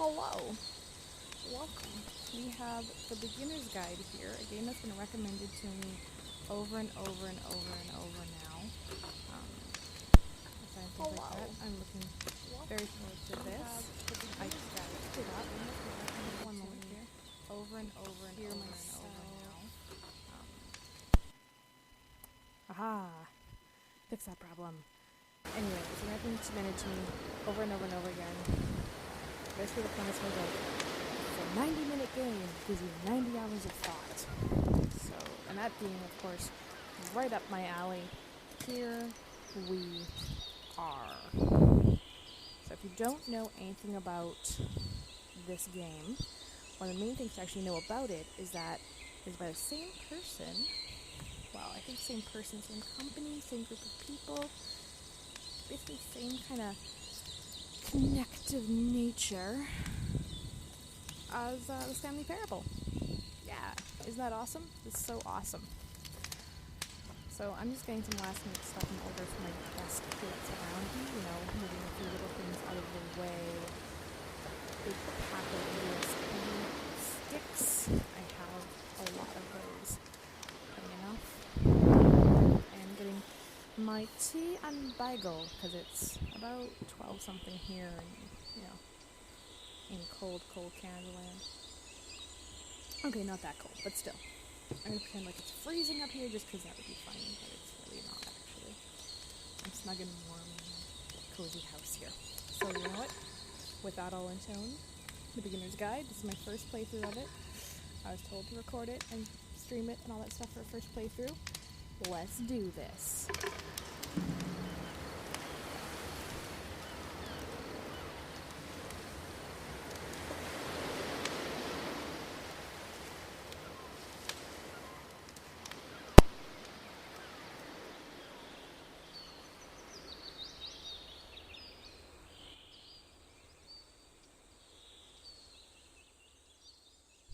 Hello. Welcome. We have the beginner's guide here, a game that's been recommended to me over and over and over and over now. Things like that. I'm looking very forward to this. I picked it up. One moment here. Over and over and over and over now. Aha! Fix that problem. Anyway, it's been recommended to me over and over and over again. Basically, the premise was like, it's a 90-minute game, gives you 90 hours of thought. So, and that being, of course, right up my alley. Here we are. So if you don't know anything about this game, one of the main things to actually know about it is that it's by the same person. Well, I think same person, same company, same group of people. Basically same kind of connective nature as the Stanley Parable. Yeah, isn't that awesome? It's so awesome. So I'm just getting some last minute stuff in order for my desk here that's around me, moving a few little things out of the way. Big pack of USB sticks. I have a lot of those. Plenty enough. And getting my tea and bagel, because it's about 12 something here in cold Canada land. Okay, not that cold, but still. I'm going to pretend like it's freezing up here just because that would be funny, but it's really not actually. I'm snug and warm in a cozy house here. So you know what? With that all in tone, the beginner's guide, this is my first playthrough of it. I was told to record it and stream it and all that stuff for a first playthrough. Let's do this.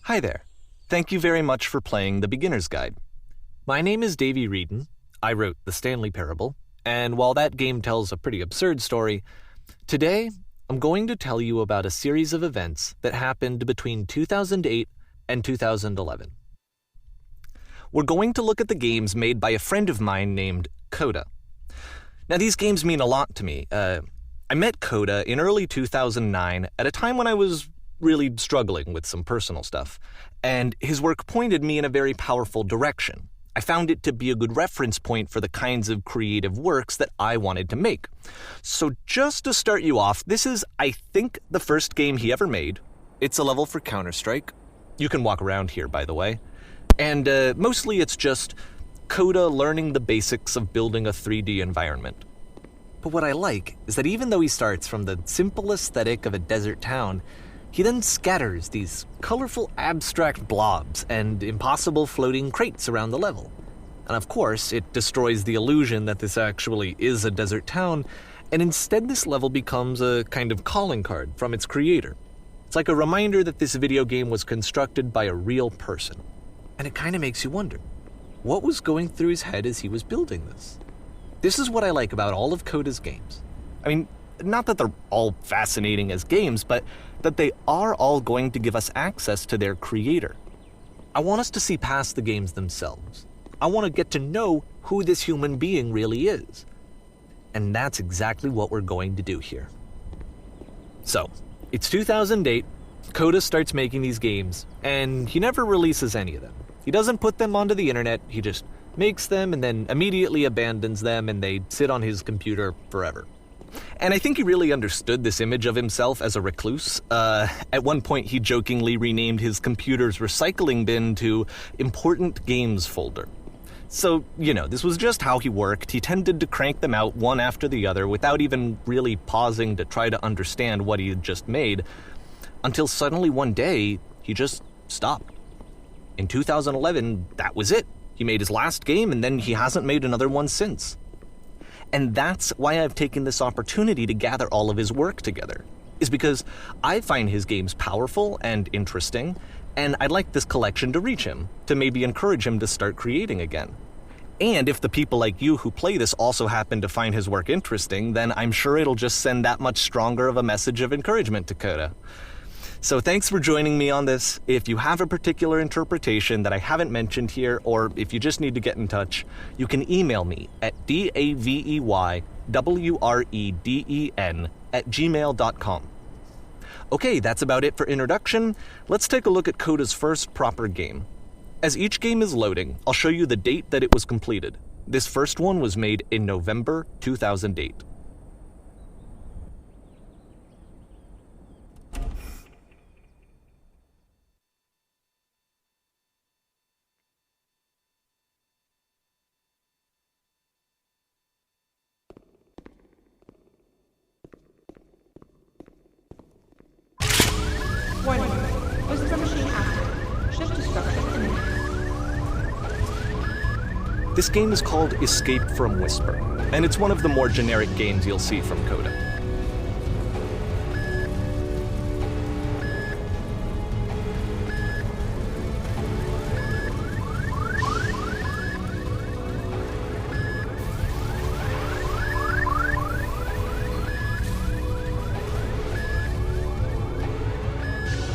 Hi there. Thank you very much for playing The Beginner's Guide. My name is Davey Reedon. I wrote The Stanley Parable, and while that game tells a pretty absurd story, today I'm going to tell you about a series of events that happened between 2008 and 2011. We're going to look at the games made by a friend of mine named Coda. Now, these games mean a lot to me. I met Coda in early 2009 at a time when I was really struggling with some personal stuff, and his work pointed me in a very powerful direction. I found it to be a good reference point for the kinds of creative works that I wanted to make. So just to start you off, this is, I think, the first game he ever made. It's a level for Counter-Strike. You can walk around here, by the way. And mostly it's just Coda learning the basics of building a 3D environment. But what I like is that even though he starts from the simple aesthetic of a desert town, he then scatters these colorful abstract blobs and impossible floating crates around the level. And of course, it destroys the illusion that this actually is a desert town, and instead this level becomes a kind of calling card from its creator. It's like a reminder that this video game was constructed by a real person. And it kind of makes you wonder, what was going through his head as he was building this? This is what I like about all of Coda's games. I mean, not that they're all fascinating as games, but that they are all going to give us access to their creator. I want us to see past the games themselves. I want to get to know who this human being really is. And that's exactly what we're going to do here. So, it's 2008, Coda starts making these games, and he never releases any of them. He doesn't put them onto the internet, he just makes them and then immediately abandons them, and they sit on his computer forever. And I think he really understood this image of himself as a recluse. At one point, he jokingly renamed his computer's recycling bin to Important Games Folder. So, this was just how he worked. He tended to crank them out one after the other without even really pausing to try to understand what he had just made, until suddenly one day, he just stopped. In 2011, that was it. He made his last game, and then he hasn't made another one since. And that's why I've taken this opportunity to gather all of his work together, is because I find his games powerful and interesting, and I'd like this collection to reach him, to maybe encourage him to start creating again. And if the people like you who play this also happen to find his work interesting, then I'm sure it'll just send that much stronger of a message of encouragement to Coda. So thanks for joining me on this. If you have a particular interpretation that I haven't mentioned here, or if you just need to get in touch, you can email me at daveywreden@gmail.com. Okay, that's about it for introduction. Let's take a look at Coda's first proper game. As each game is loading, I'll show you the date that it was completed. This first one was made in November 2008. Warning. Whisper machine active. Shift destruction imminent. This game is called Escape from Whisper, and it's one of the more generic games you'll see from Coda.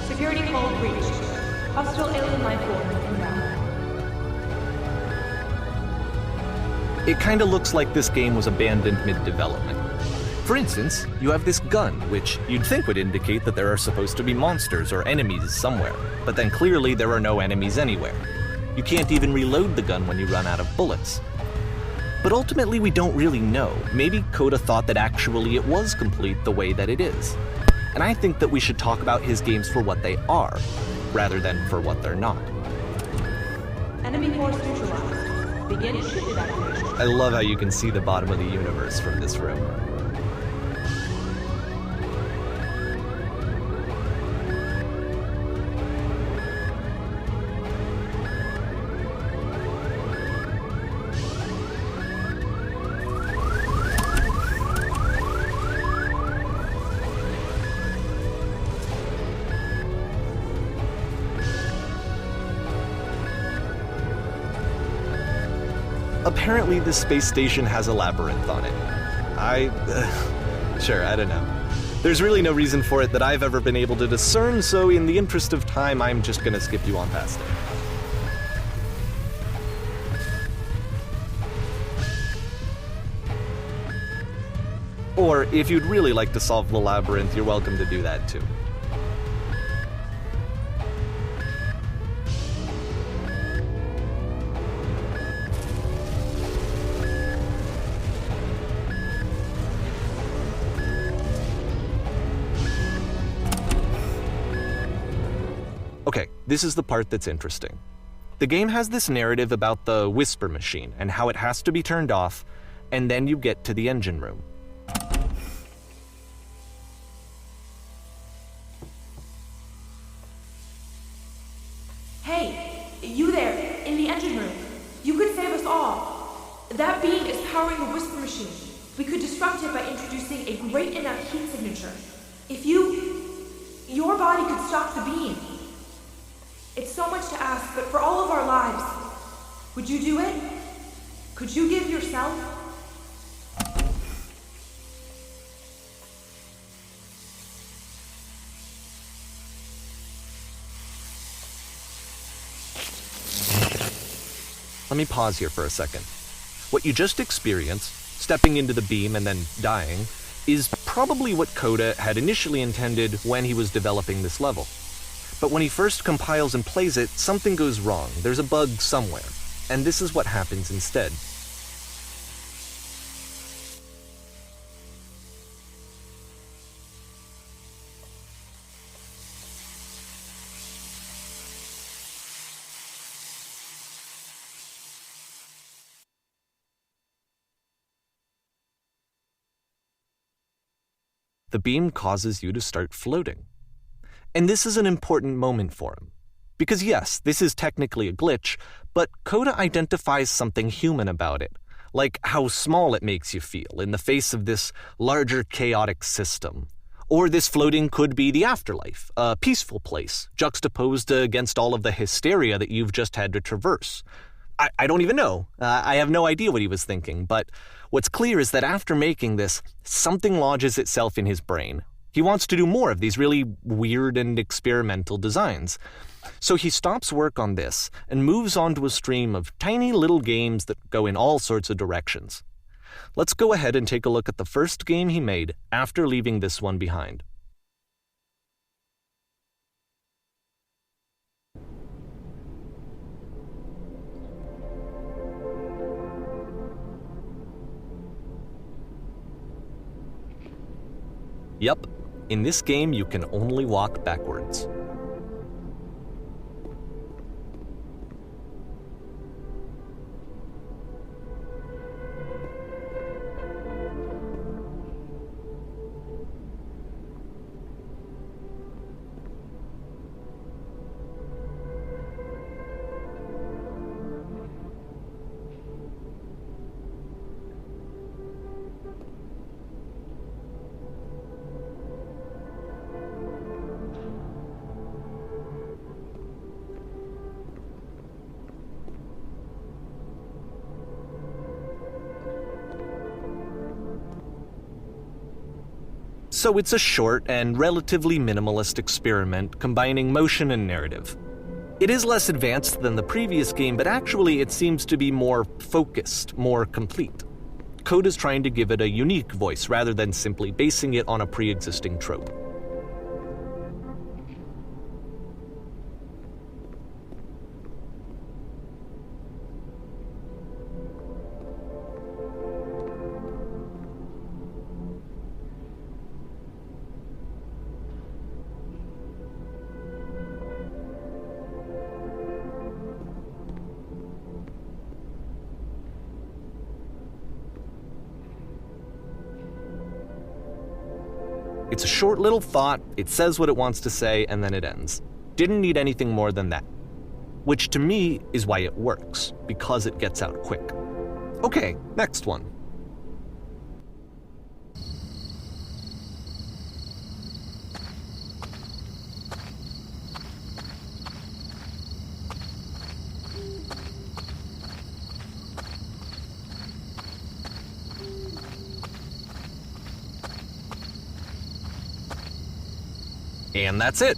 Security code reached. Hostile alien life form inbound. It kinda looks like this game was abandoned mid-development. For instance, you have this gun, which you'd think would indicate that there are supposed to be monsters or enemies somewhere, but then clearly there are no enemies anywhere. You can't even reload the gun when you run out of bullets. But ultimately we don't really know. Maybe Coda thought that actually it was complete the way that it is. And I think that we should talk about his games for what they are, rather than for what they're not. Enemy force neutralized. Begin ship evacuation. I love how you can see the bottom of the universe from this room. Apparently, this space station has a labyrinth on it. Sure, I don't know. There's really no reason for it that I've ever been able to discern, so in the interest of time, I'm just gonna skip you on past it. Or, if you'd really like to solve the labyrinth, you're welcome to do that too. Okay, this is the part that's interesting. The game has this narrative about the Whisper machine and how it has to be turned off, and then you get to the engine room. Hey, you there, in the engine room. You could save us all. That beam is powering the Whisper machine. We could disrupt it by introducing a great enough heat signature. If your body could stop the beam. It's so much to ask, but for all of our lives, would you do it? Could you give yourself? Let me pause here for a second. What you just experienced, stepping into the beam and then dying, is probably what Coda had initially intended when he was developing this level. But when he first compiles and plays it, something goes wrong. There's a bug somewhere. And this is what happens instead. The beam causes you to start floating. And this is an important moment for him. Because yes, this is technically a glitch, but Coda identifies something human about it, like how small it makes you feel in the face of this larger chaotic system. Or this floating could be the afterlife, a peaceful place, juxtaposed against all of the hysteria that you've just had to traverse. I don't even know. I have no idea what he was thinking, but what's clear is that after making this, something lodges itself in his brain. He wants to do more of these really weird and experimental designs. So he stops work on this and moves on to a stream of tiny little games that go in all sorts of directions. Let's go ahead and take a look at the first game he made after leaving this one behind. Yup, in this game you can only walk backwards. So it's a short and relatively minimalist experiment combining motion and narrative. It is less advanced than the previous game, but actually it seems to be more focused, more complete. Code is trying to give it a unique voice rather than simply basing it on a pre-existing trope. It's a short little thought, it says what it wants to say, and then it ends. Didn't need anything more than that. Which to me is why it works, because it gets out quick. Okay, next one. And that's it.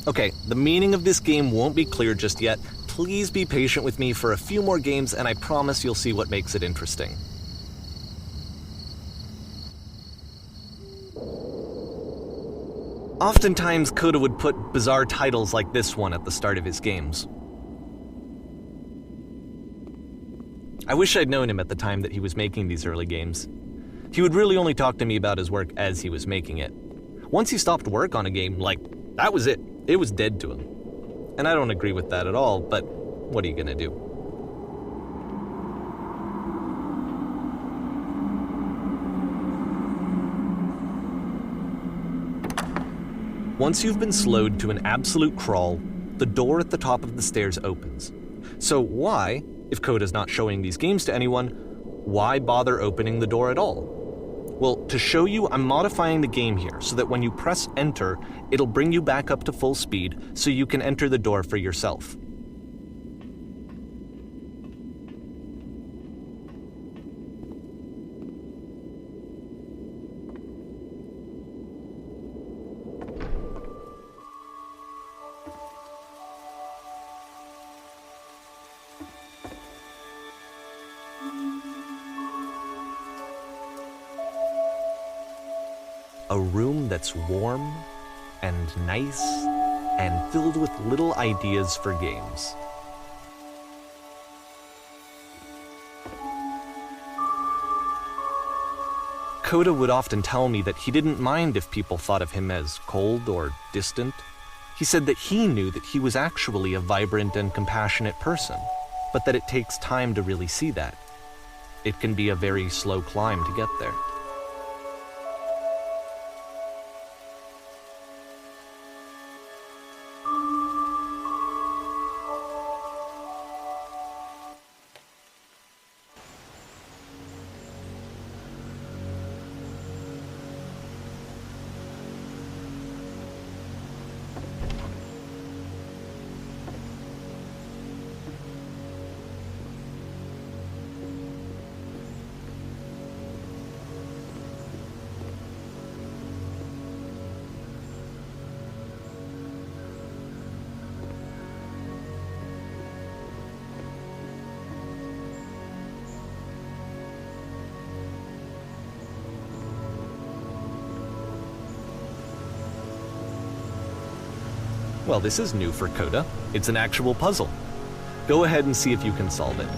Okay, the meaning of this game won't be clear just yet. Please be patient with me for a few more games, and I promise you'll see what makes it interesting. Oftentimes, Coda would put bizarre titles like this one at the start of his games. I wish I'd known him at the time that he was making these early games. He would really only talk to me about his work as he was making it. Once he stopped work on a game, that was it. It was dead to him. And I don't agree with that at all, but what are you gonna do? Once you've been slowed to an absolute crawl, the door at the top of the stairs opens. So why, if Coda's not showing these games to anyone, why bother opening the door at all? Well, to show you, I'm modifying the game here so that when you press enter, it'll bring you back up to full speed so you can enter the door for yourself. A room that's warm and nice and filled with little ideas for games. Coda would often tell me that he didn't mind if people thought of him as cold or distant. He said that he knew that he was actually a vibrant and compassionate person, but that it takes time to really see that. It can be a very slow climb to get there. Well, this is new for Coda. It's an actual puzzle. Go ahead and see if you can solve it.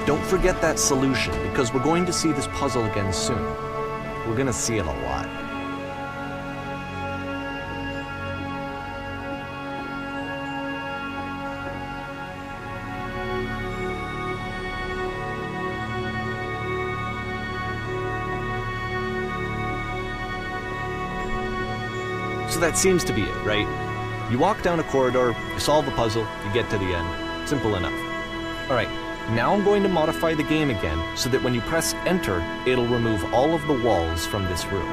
Don't forget that solution, because we're going to see this puzzle again soon. We're going to see it a lot. So that seems to be it, right? You walk down a corridor, you solve a puzzle, you get to the end. Simple enough. All right. Now I'm going to modify the game again so that when you press enter, it'll remove all of the walls from this room.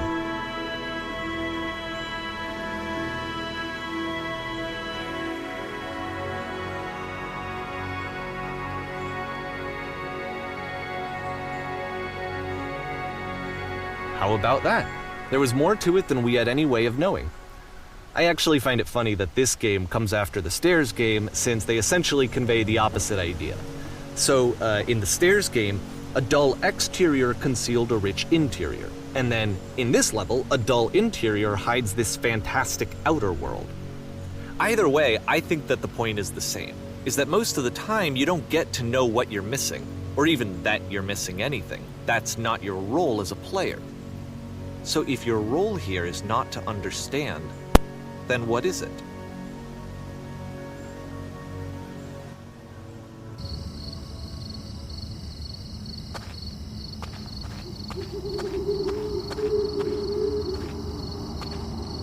How about that? There was more to it than we had any way of knowing. I actually find it funny that this game comes after the Stairs game, since they essentially convey the opposite idea. So, in the Stairs game, a dull exterior concealed a rich interior. And then, in this level, a dull interior hides this fantastic outer world. Either way, I think that the point is the same, is that most of the time you don't get to know what you're missing, or even that you're missing anything. That's not your role as a player. So if your role here is not to understand, then what is it?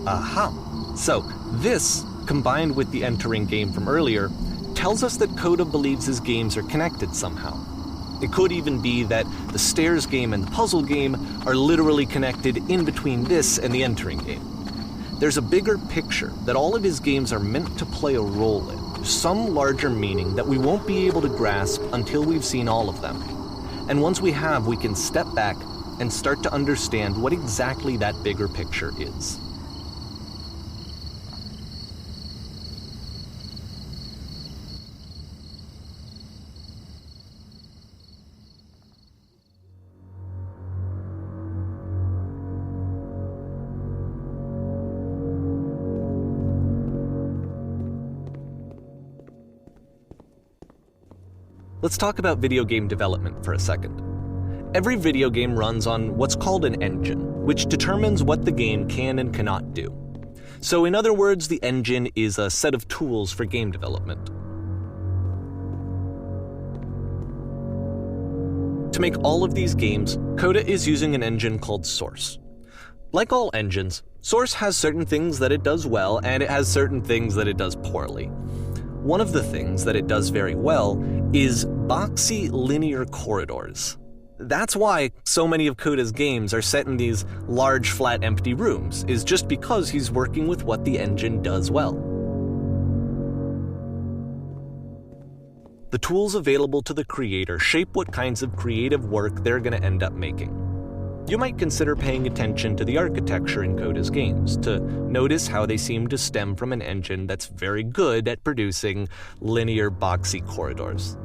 Aha! So, this, combined with the entering game from earlier, tells us that Coda believes his games are connected somehow. It could even be that the Stairs game and the puzzle game are literally connected in between this and the entering game. There's a bigger picture that all of his games are meant to play a role in, some larger meaning that we won't be able to grasp until we've seen all of them. And once we have, we can step back and start to understand what exactly that bigger picture is. Let's talk about video game development for a second. Every video game runs on what's called an engine, which determines what the game can and cannot do. So in other words, the engine is a set of tools for game development. To make all of these games, Coda is using an engine called Source. Like all engines, Source has certain things that it does well, and it has certain things that it does poorly. One of the things that it does very well is boxy linear corridors. That's why so many of Coda's games are set in these large, flat, empty rooms, is just because he's working with what the engine does well. The tools available to the creator shape what kinds of creative work they're going to end up making. You might consider paying attention to the architecture in Coda's games to notice how they seem to stem from an engine that's very good at producing linear, boxy corridors.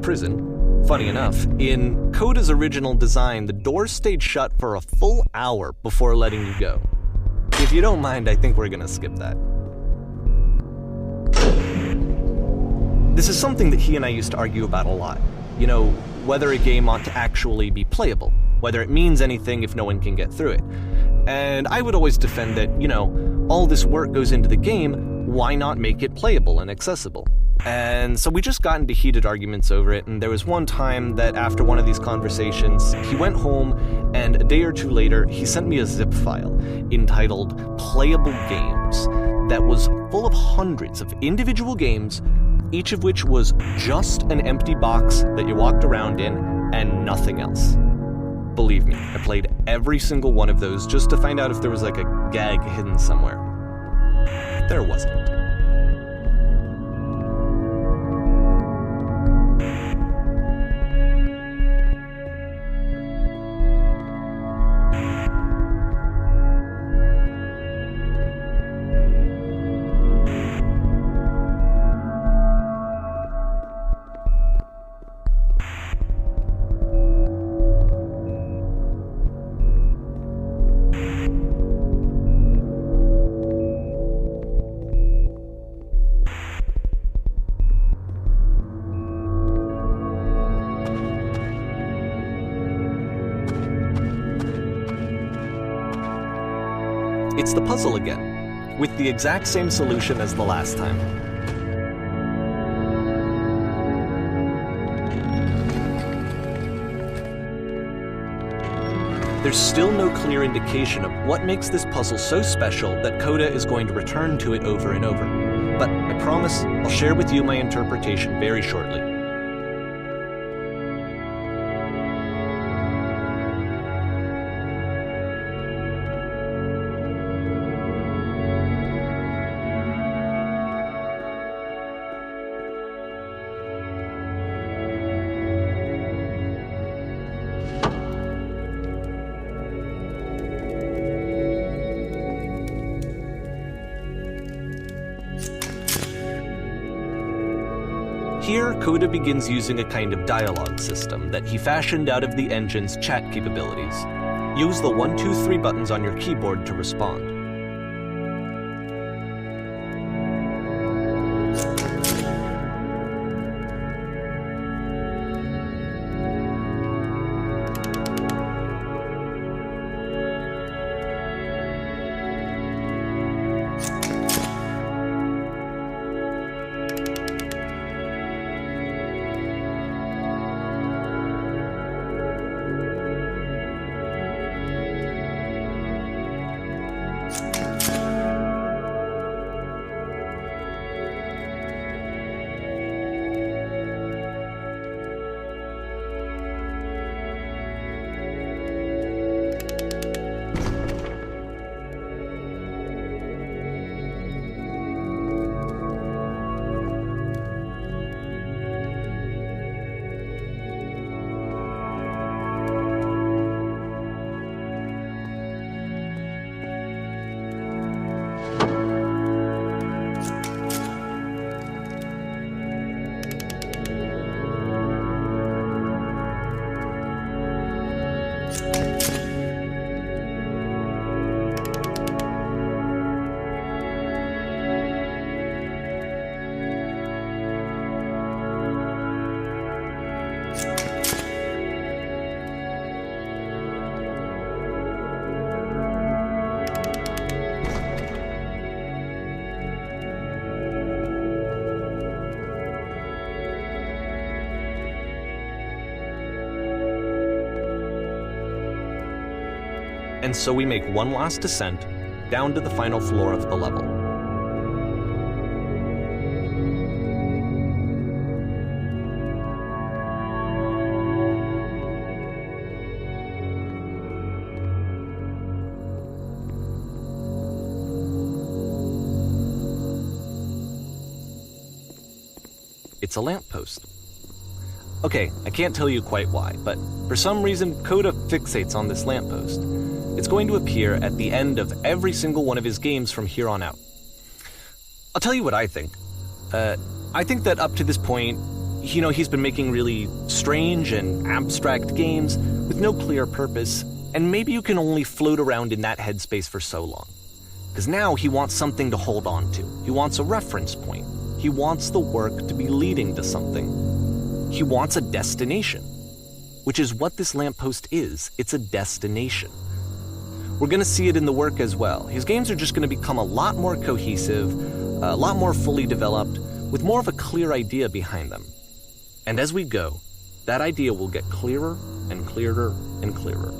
prison. Funny enough, in Coda's original design, the doors stayed shut for a full hour before letting you go. If you don't mind, I think we're gonna skip that. This is something that he and I used to argue about a lot. You know, whether a game ought to actually be playable, whether it means anything if no one can get through it. And I would always defend that, you know, all this work goes into the game, why not make it playable and accessible? And so we just got into heated arguments over it, and there was one time that after one of these conversations, he went home, and a day or two later, he sent me a zip file entitled Playable Games that was full of hundreds of individual games, each of which was just an empty box that you walked around in and nothing else. Believe me, I played every single one of those just to find out if there was like a gag hidden somewhere. There wasn't. It's the puzzle again, with the exact same solution as the last time. There's still no clear indication of what makes this puzzle so special that Coda is going to return to it over and over. But I promise I'll share with you my interpretation very shortly. Here, Coda begins using a kind of dialogue system that he fashioned out of the engine's chat capabilities. Use the 1, 2, 3 buttons on your keyboard to respond. And so we make one last descent down to the final floor of the level. It's a lamppost. Okay, I can't tell you quite why, but for some reason, Coda fixates on this lamppost. It's going to appear at the end of every single one of his games from here on out. I'll tell you what I think. I think that up to this point, He's been making really strange and abstract games with no clear purpose, and maybe you can only float around in that headspace for so long. Because now he wants something to hold on to. He wants a reference point. He wants the work to be leading to something. He wants a destination, which is what this lamppost is. It's a destination. We're going to see it in the work as well. His games are just going to become a lot more cohesive, a lot more fully developed, with more of a clear idea behind them. And as we go, that idea will get clearer and clearer and clearer.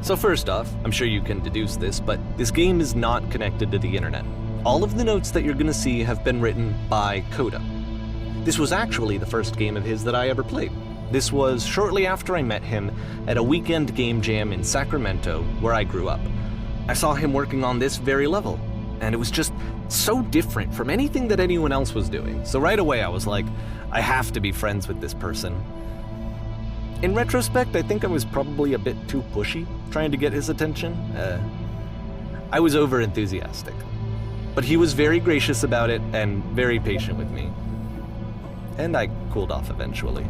So first off, I'm sure you can deduce this, but this game is not connected to the internet. All of the notes that you're gonna see have been written by Coda. This was actually the first game of his that I ever played. This was shortly after I met him at a weekend game jam in Sacramento, where I grew up. I saw him working on this very level, and it was just so different from anything that anyone else was doing. So right away I was like, I have to be friends with this person. In retrospect, I think I was probably a bit too pushy, trying to get his attention. I was over-enthusiastic. But he was very gracious about it and very patient with me. And I cooled off eventually.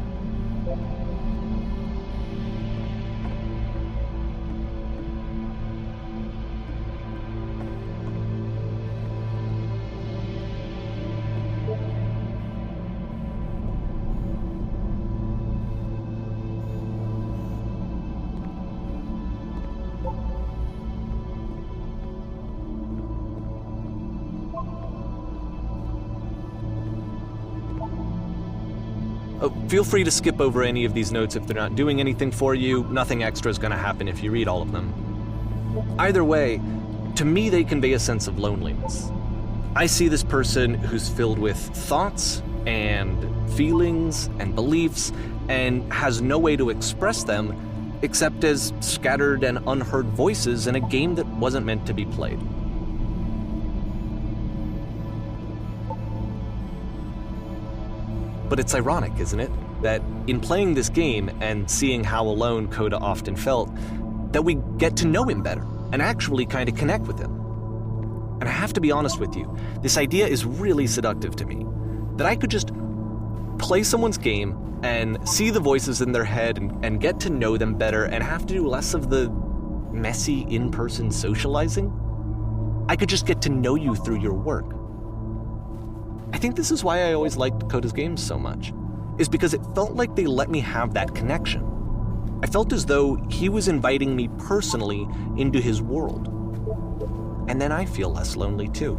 Feel free to skip over any of these notes if they're not doing anything for you. Nothing extra is going to happen if you read all of them. Either way, to me they convey a sense of loneliness. I see this person who's filled with thoughts and feelings and beliefs and has no way to express them except as scattered and unheard voices in a game that wasn't meant to be played. But it's ironic, isn't it, that in playing this game and seeing how alone Coda often felt, that we get to know him better and actually kind of connect with him. And I have to be honest with you, this idea is really seductive to me, that I could just play someone's game and see the voices in their head and get to know them better and have to do less of the messy in-person socializing. I could just get to know you through your work. I think this is why I always liked Coda's games so much, is because it felt like they let me have that connection. I felt as though he was inviting me personally into his world. And then I feel less lonely too.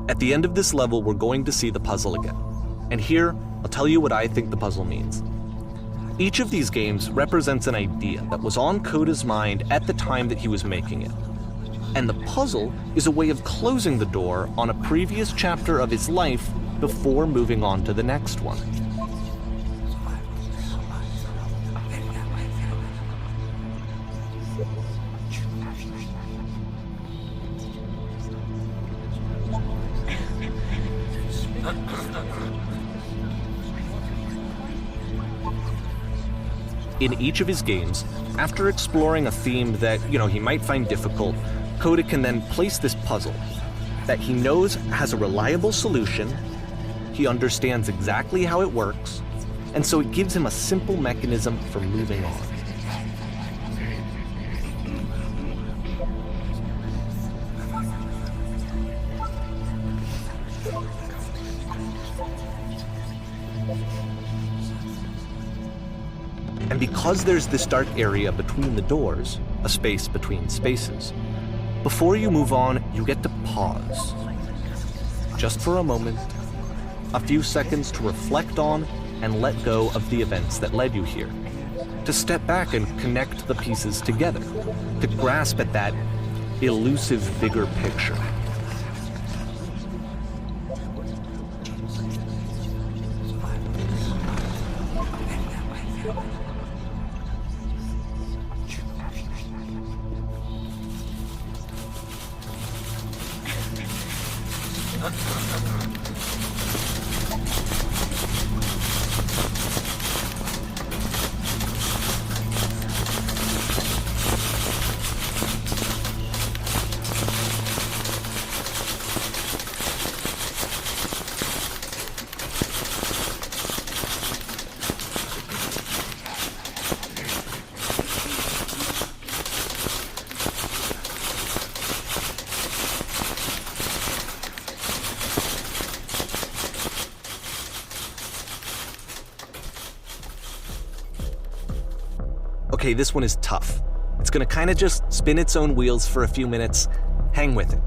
At the end of this level, we're going to see the puzzle again. And here, I'll tell you what I think the puzzle means. Each of these games represents an idea that was on Coda's mind at the time that he was making it. And the puzzle is a way of closing the door on a previous chapter of his life before moving on to the next one. In each of his games, after exploring a theme that, he might find difficult, Coda can then place this puzzle that he knows has a reliable solution, he understands exactly how it works, and so it gives him a simple mechanism for moving on. And because there's this dark area between the doors, a space between spaces, before you move on, you get to pause. Just for a moment, a few seconds to reflect on and let go of the events that led you here. To step back and connect the pieces together. To grasp at that elusive bigger picture. Okay, this one is tough. It's gonna kinda just spin its own wheels for a few minutes. Hang with it.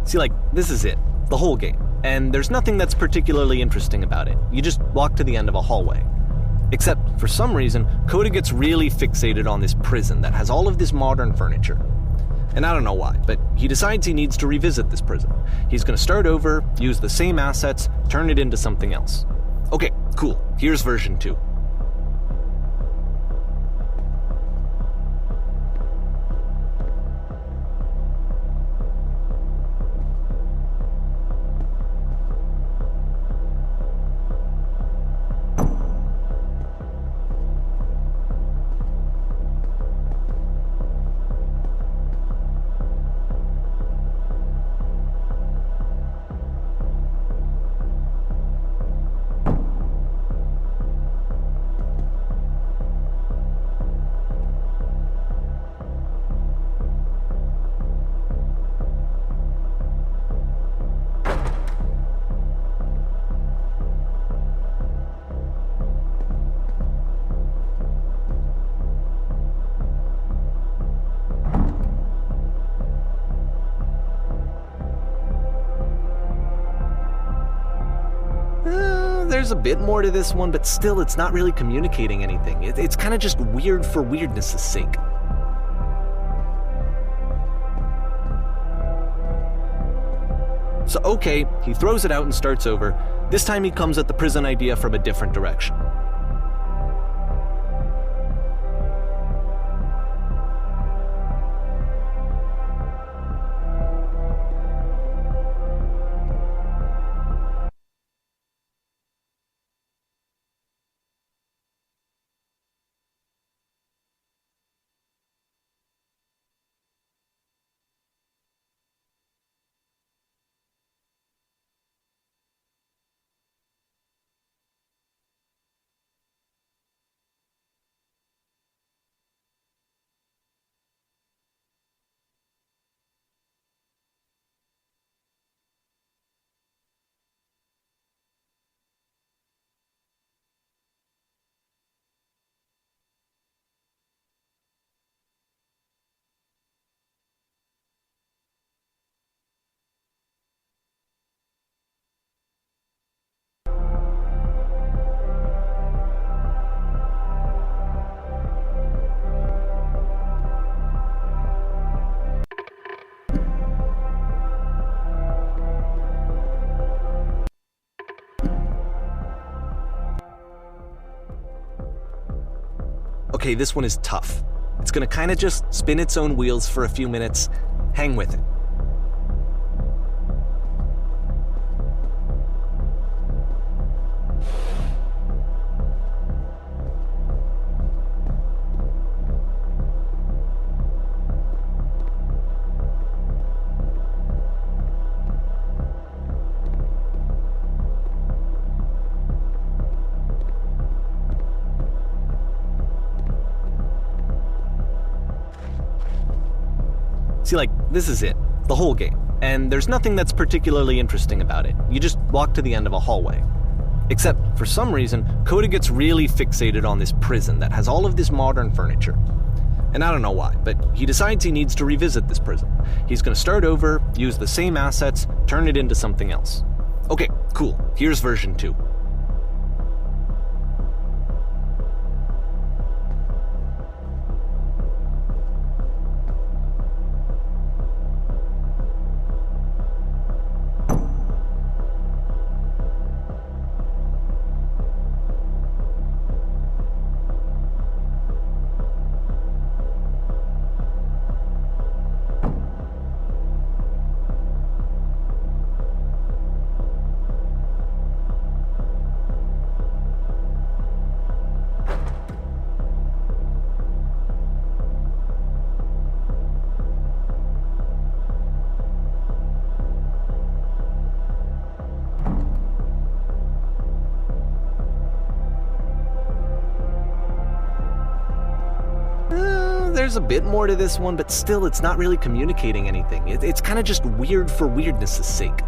See, like, this is it. The whole game. And there's nothing that's particularly interesting about it. You just walk to the end of a hallway. Except, for some reason, Coda gets really fixated on this prison that has all of this modern furniture. And I don't know why, but he decides he needs to revisit this prison. He's gonna start over, use the same assets, turn it into something else. Okay, cool. Here's version 2. There's a bit more to this one, but still, it's not really communicating anything. It's kind of just weird for weirdness' sake. So okay, he throws it out and starts over. This time he comes at the prison idea from a different direction. Okay, this one is tough. It's gonna kinda just spin its own wheels for a few minutes. Hang with it. See, like, this is it. The whole game. And there's nothing that's particularly interesting about it. You just walk to the end of a hallway. Except, for some reason, Coda gets really fixated on this prison that has all of this modern furniture. And I don't know why, but he decides he needs to revisit this prison. He's gonna start over, use the same assets, turn it into something else. Okay, cool. Here's version 2. there's a bit more to this one, but still it's not really communicating anything. It's kind of just weird for weirdness' sake.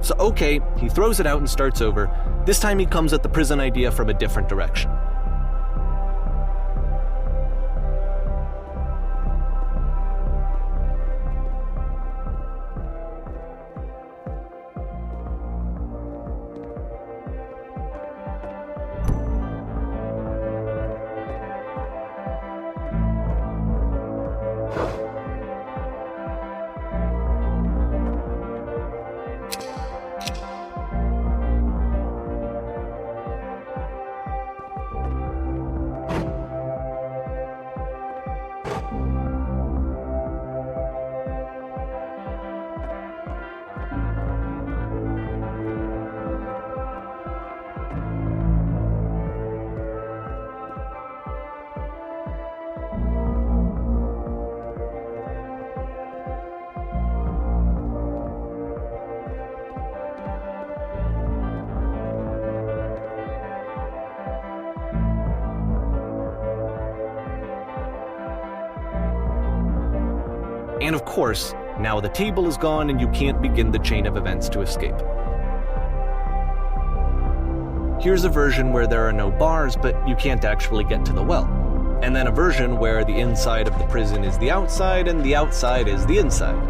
So okay, he throws it out and starts over. This time he comes at the prison idea from a different direction. And of course, now the table is gone and you can't begin the chain of events to escape. Here's a version where there are no bars, but you can't actually get to the well. And then a version where the inside of the prison is the outside and the outside is the inside.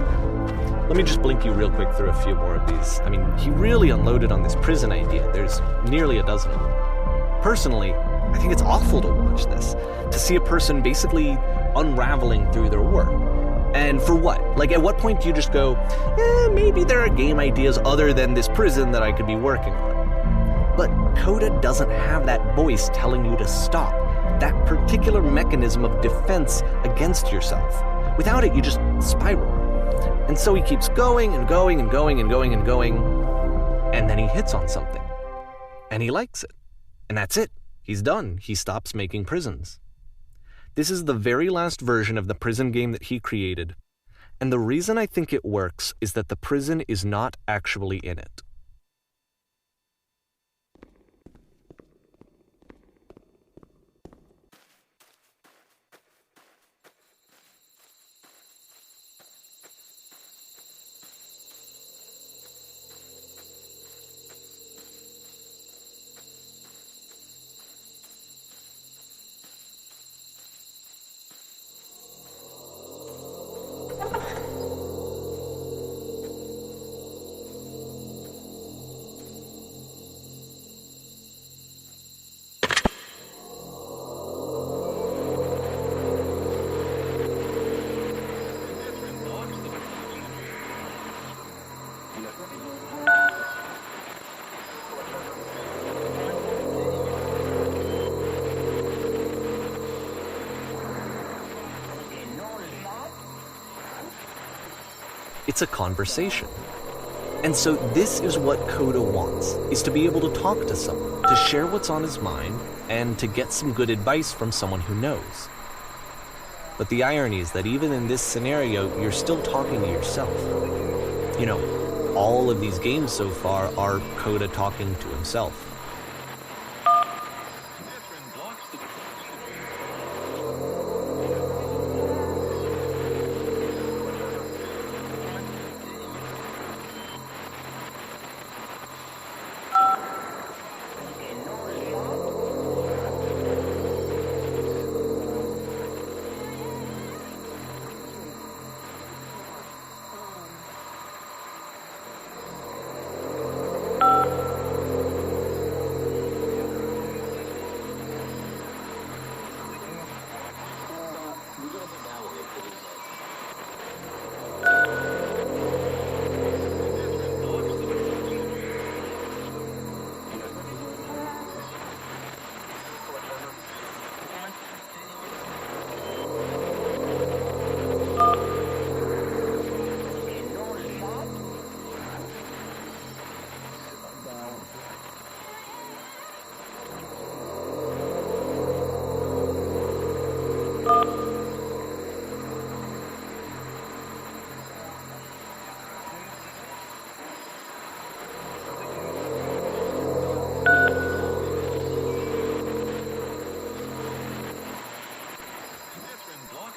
Let me just blink you real quick through a few more of these. I mean, he really unloaded on this prison idea. There's nearly a dozen of them. Personally, I think it's awful to watch this, to see a person basically unraveling through their work. And for what? Like, at what point do you just go, maybe there are game ideas other than this prison that I could be working on? But Coda doesn't have that voice telling you to stop, that particular mechanism of defense against yourself. Without it, you just spiral. And so he keeps going and going and going and going and going, and then he hits on something. And he likes it. And that's it. He's done. He stops making prisons. This is the very last version of the prison game that he created, and the reason I think it works is that the prison is not actually in it. It's a conversation. And so this is what Coda wants, is to be able to talk to someone, to share what's on his mind, and to get some good advice from someone who knows. But the irony is that even in this scenario, you're still talking to yourself. You know, all of these games so far are Coda talking to himself.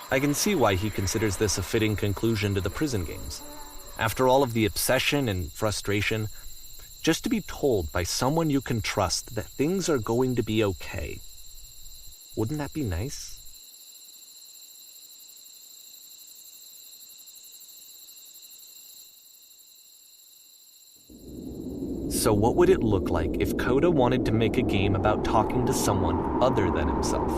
I can see why he considers this a fitting conclusion to the prison games. After all of the obsession and frustration, just to be told by someone you can trust that things are going to be okay. Wouldn't that be nice? So what would it look like if Coda wanted to make a game about talking to someone other than himself?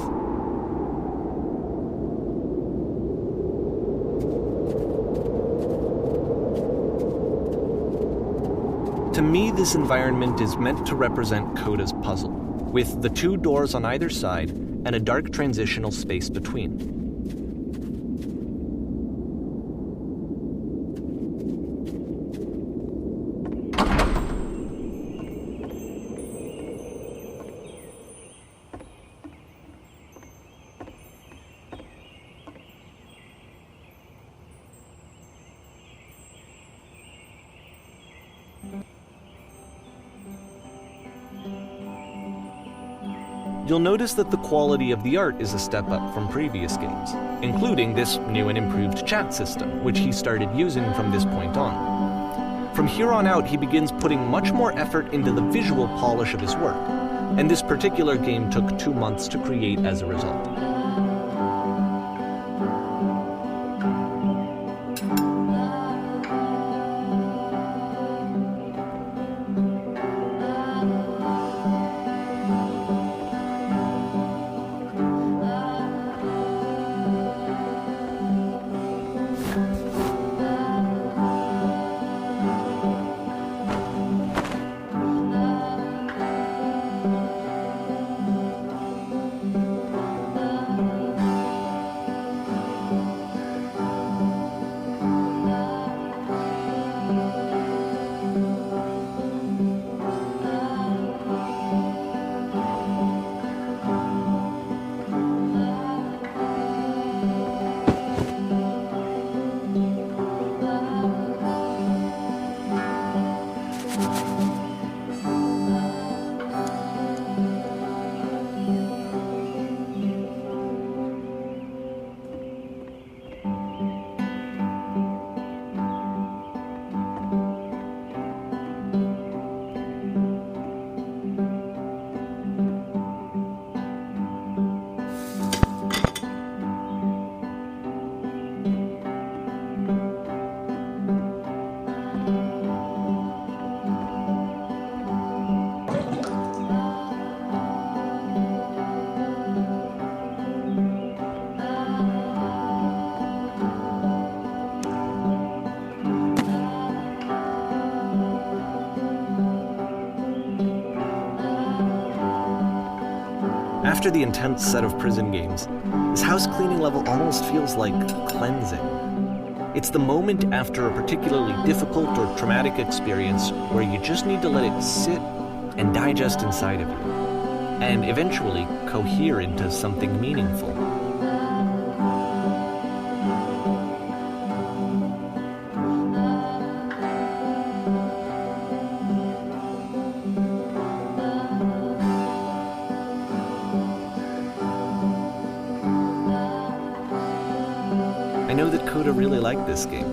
To me, this environment is meant to represent Coda's puzzle, with the 2 doors on either side and a dark transitional space between. You'll notice that the quality of the art is a step up from previous games, including this new and improved chat system, which he started using from this point on. From here on out, he begins putting much more effort into the visual polish of his work, and this particular game took 2 months to create as a result. After the intense set of prison games, this house cleaning level almost feels like cleansing. It's the moment after a particularly difficult or traumatic experience where you just need to let it sit and digest inside of you, and eventually cohere into something meaningful. I know that Coda really liked this game.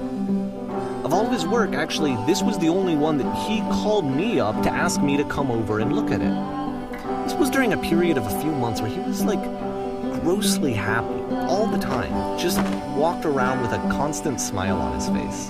Of all of his work, actually, this was the only one that he called me up to ask me to come over and look at it. This was during a period of a few months where he was, grossly happy all the time, just walked around with a constant smile on his face.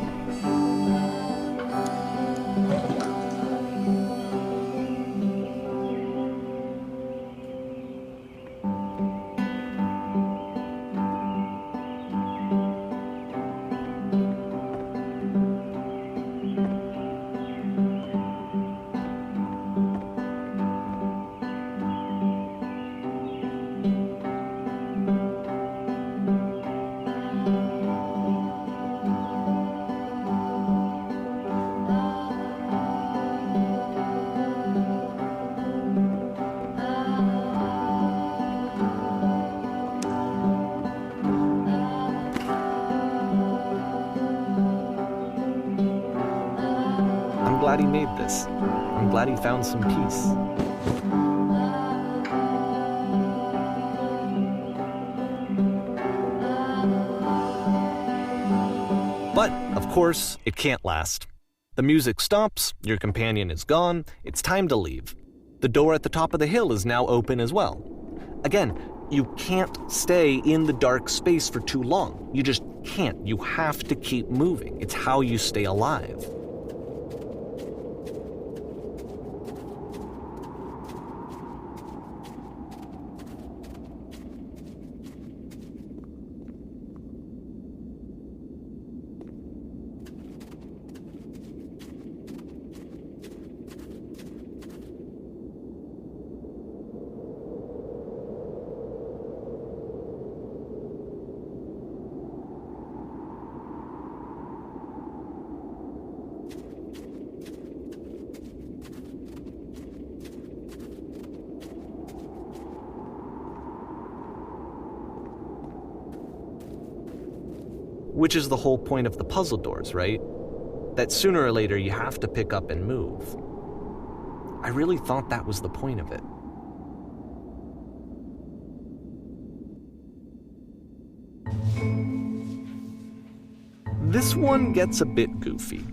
I'm glad he made this. I'm glad he found some peace. But, of course, it can't last. The music stops, your companion is gone, it's time to leave. The door at the top of the hill is now open as well. Again, you can't stay in the dark space for too long. You just can't. You have to keep moving. It's how you stay alive. Which is the whole point of the puzzle doors, right? That sooner or later you have to pick up and move. I really thought that was the point of it. This one gets a bit goofy.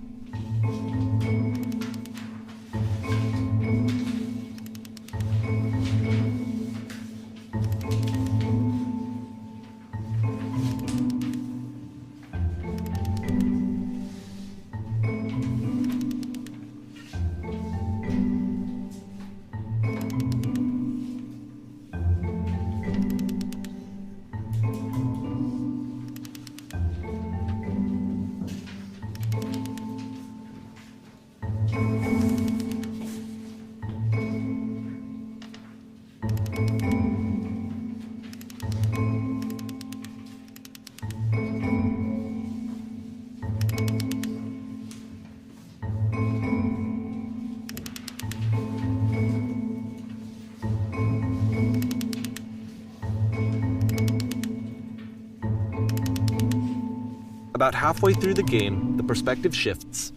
About halfway through the game, the perspective shifts.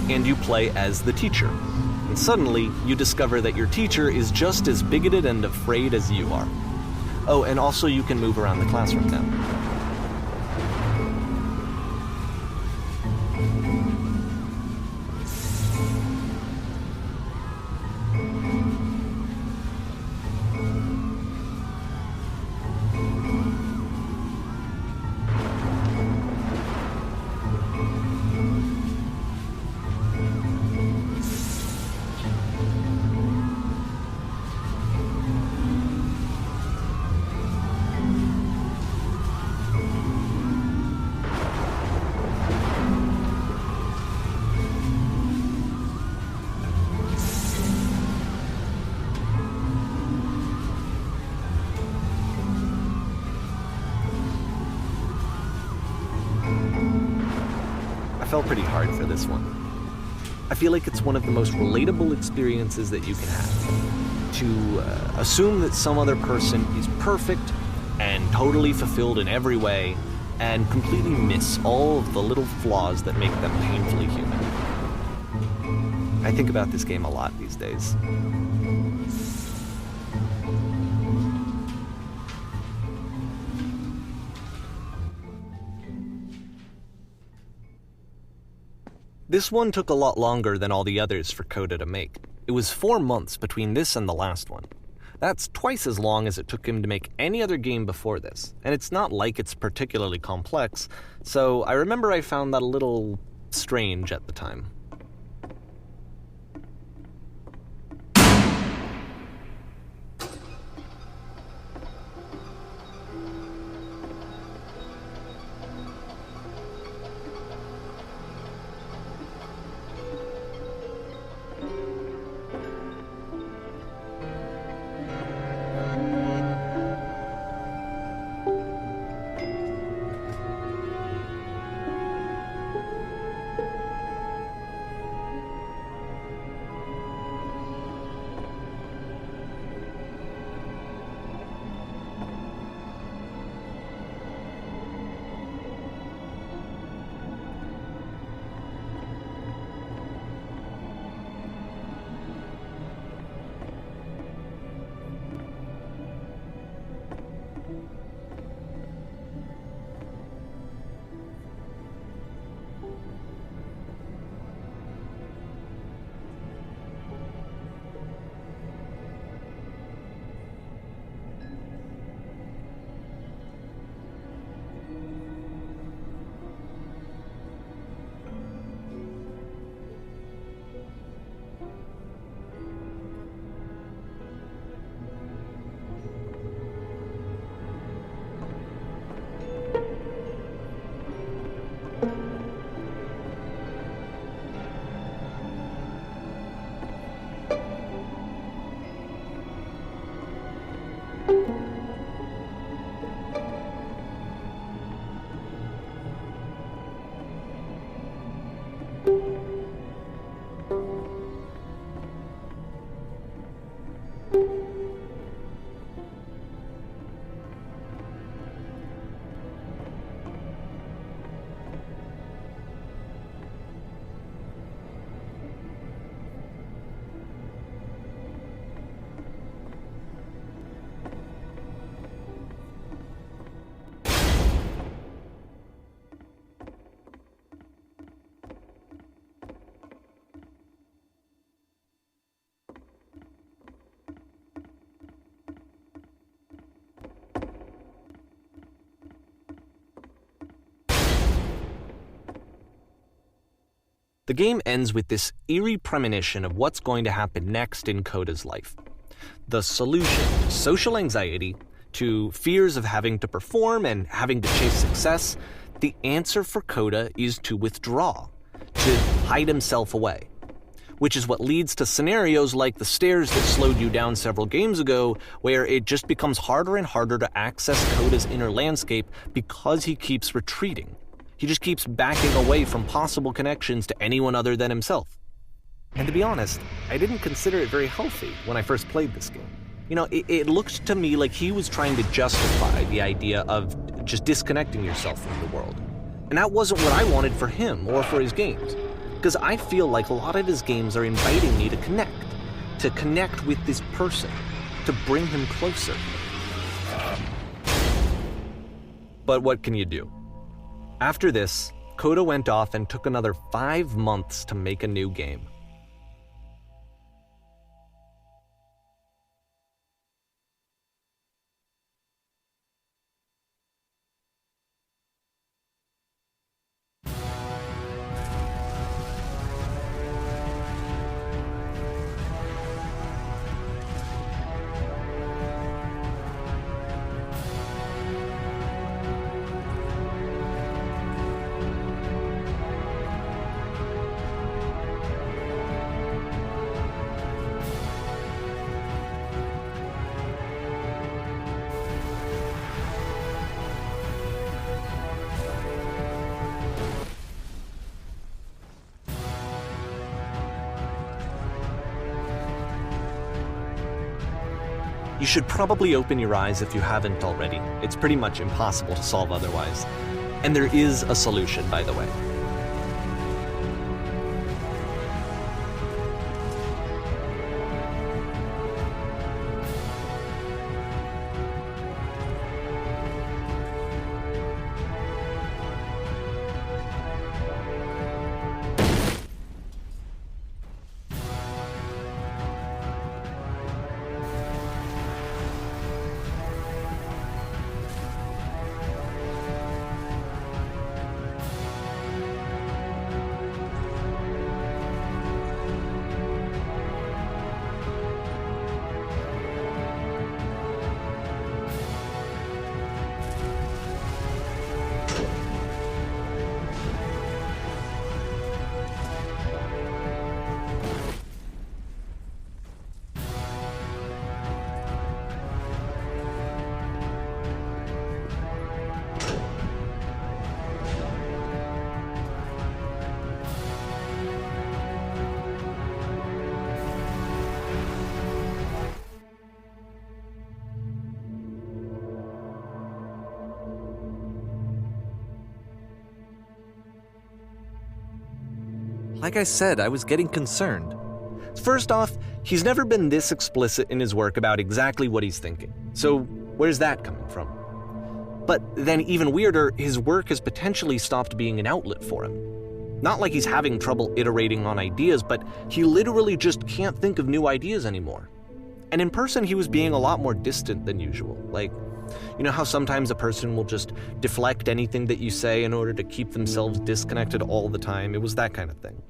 And you play as the teacher. And suddenly, you discover that your teacher is just as bigoted and afraid as you are. Oh, and also you can move around the classroom now. I fell pretty hard for this one. I feel like it's one of the most relatable experiences that you can have. To assume that some other person is perfect and totally fulfilled in every way, and completely miss all of the little flaws that make them painfully human. I think about this game a lot these days. This one took a lot longer than all the others for Coda to make. It was 4 months between this and the last one. That's twice as long as it took him to make any other game before this, and it's not like it's particularly complex, so I remember I found that a little strange at the time. The game ends with this eerie premonition of what's going to happen next in Coda's life. The solution to social anxiety, to fears of having to perform and having to chase success, the answer for Coda is to withdraw, to hide himself away. Which is what leads to scenarios like the stairs that slowed you down several games ago, where it just becomes harder and harder to access Coda's inner landscape because he keeps retreating. He just keeps backing away from possible connections to anyone other than himself. And to be honest, I didn't consider it very healthy when I first played this game. You know, it looked to me like he was trying to justify the idea of just disconnecting yourself from the world. And that wasn't what I wanted for him or for his games. Because I feel like a lot of his games are inviting me to connect with this person, to bring him closer. But what can you do? After this, Coda went off and took another 5 months to make a new game. You should probably open your eyes if you haven't already. It's pretty much impossible to solve otherwise. And there is a solution, by the way. Like I said, I was getting concerned. First off, he's never been this explicit in his work about exactly what he's thinking. So where's that coming from? But then even weirder, his work has potentially stopped being an outlet for him. Not like he's having trouble iterating on ideas, but he literally just can't think of new ideas anymore. And in person, he was being a lot more distant than usual. Like, you know how sometimes a person will just deflect anything that you say in order to keep themselves disconnected all the time? It was that kind of thing.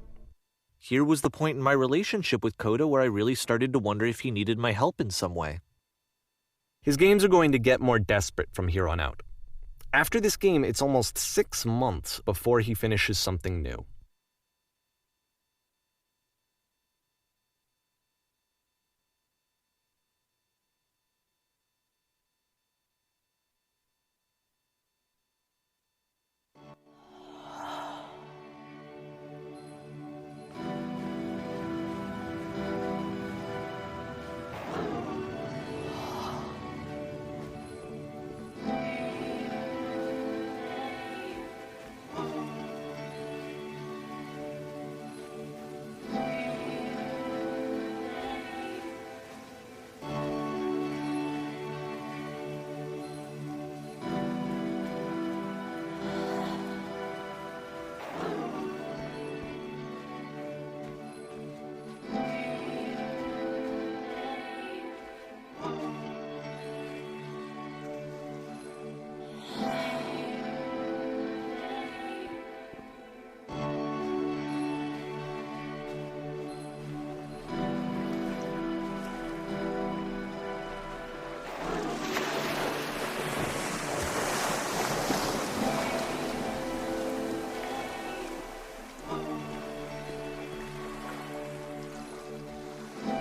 Here was the point in my relationship with Coda where I really started to wonder if he needed my help in some way. His games are going to get more desperate from here on out. After this game, it's almost 6 months before he finishes something new.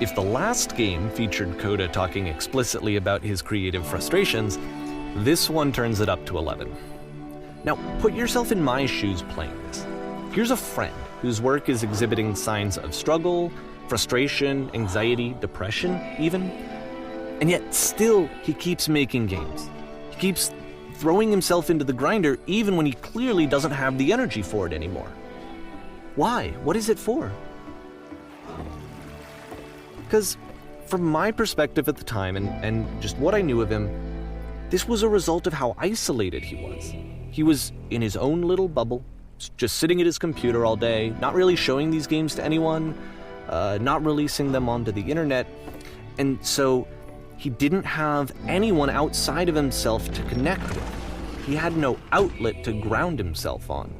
if the last game featured Coda talking explicitly about his creative frustrations, this one turns it up to 11. Now, put yourself in my shoes playing this. Here's a friend whose work is exhibiting signs of struggle, frustration, anxiety, depression, even. And yet, still, he keeps making games. He keeps throwing himself into the grinder even when he clearly doesn't have the energy for it anymore. Why? What is it for? Because from my perspective at the time and just what I knew of him, this was a result of how isolated he was. He was in his own little bubble, just sitting at his computer all day, not really showing these games to anyone, not releasing them onto the internet, and so he didn't have anyone outside of himself to connect with. He had no outlet to ground himself on.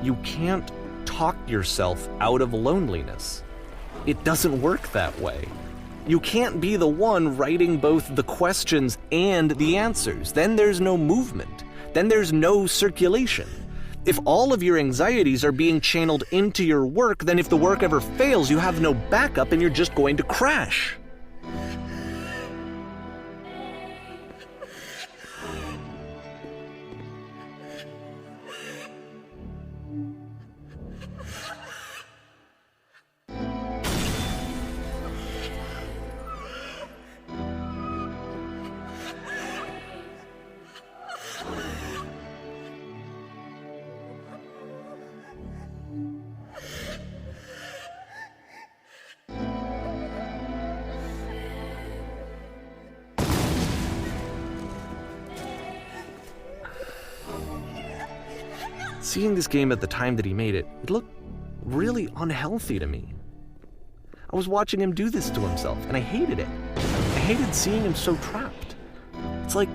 You can't talk yourself out of loneliness. It doesn't work that way. You can't be the one writing both the questions and the answers. Then there's no movement. Then there's no circulation. If all of your anxieties are being channeled into your work, then if the work ever fails, you have no backup and you're just going to crash. Seeing this game at the time that he made it, it looked really unhealthy to me. I was watching him do this to himself, and I hated it. I hated seeing him so trapped. It's like,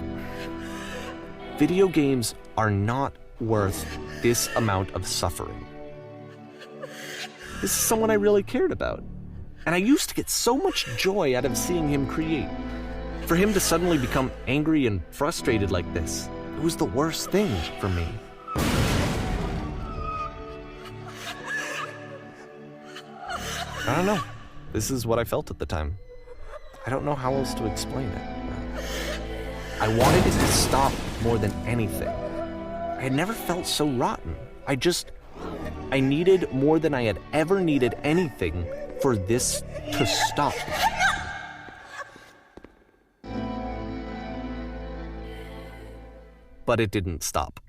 video games are not worth this amount of suffering. This is someone I really cared about. And I used to get so much joy out of seeing him create. For him to suddenly become angry and frustrated like this, it was the worst thing for me. I don't know. This is what I felt at the time. I don't know how else to explain it. I wanted it to stop more than anything. I had never felt so rotten. I needed more than I had ever needed anything for this to stop. But it didn't stop.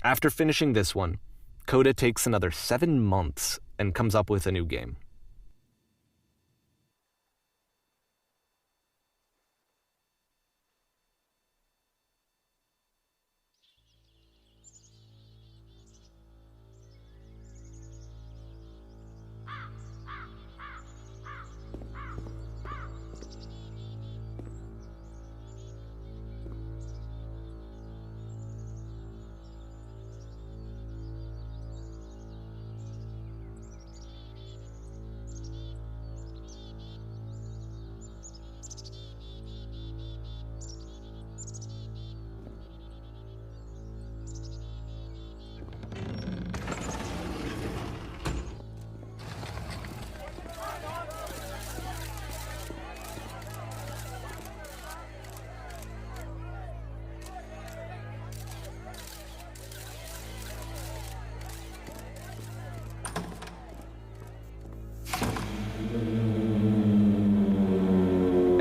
After finishing this one, Coda takes another 7 months and comes up with a new game.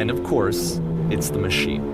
And of course, it's the machine.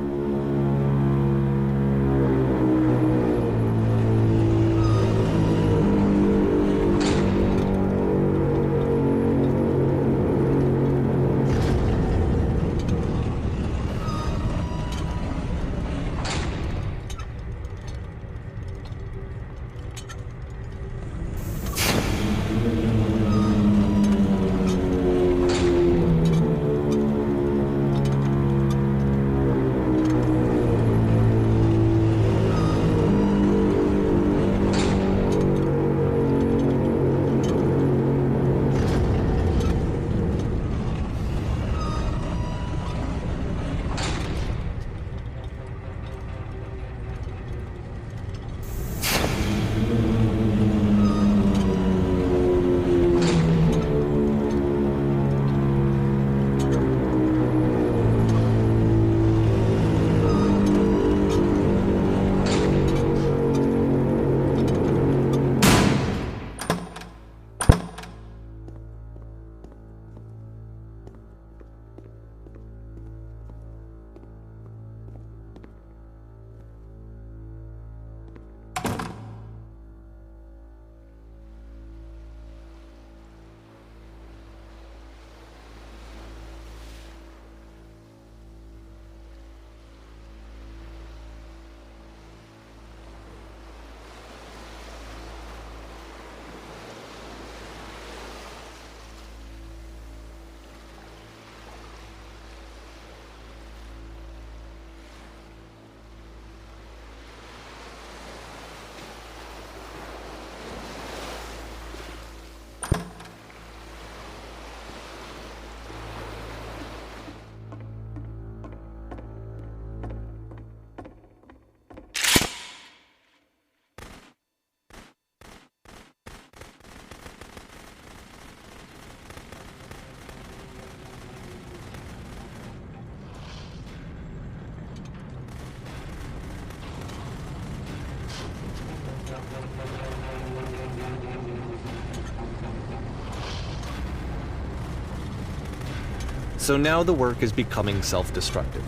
So now the work is becoming self-destructive.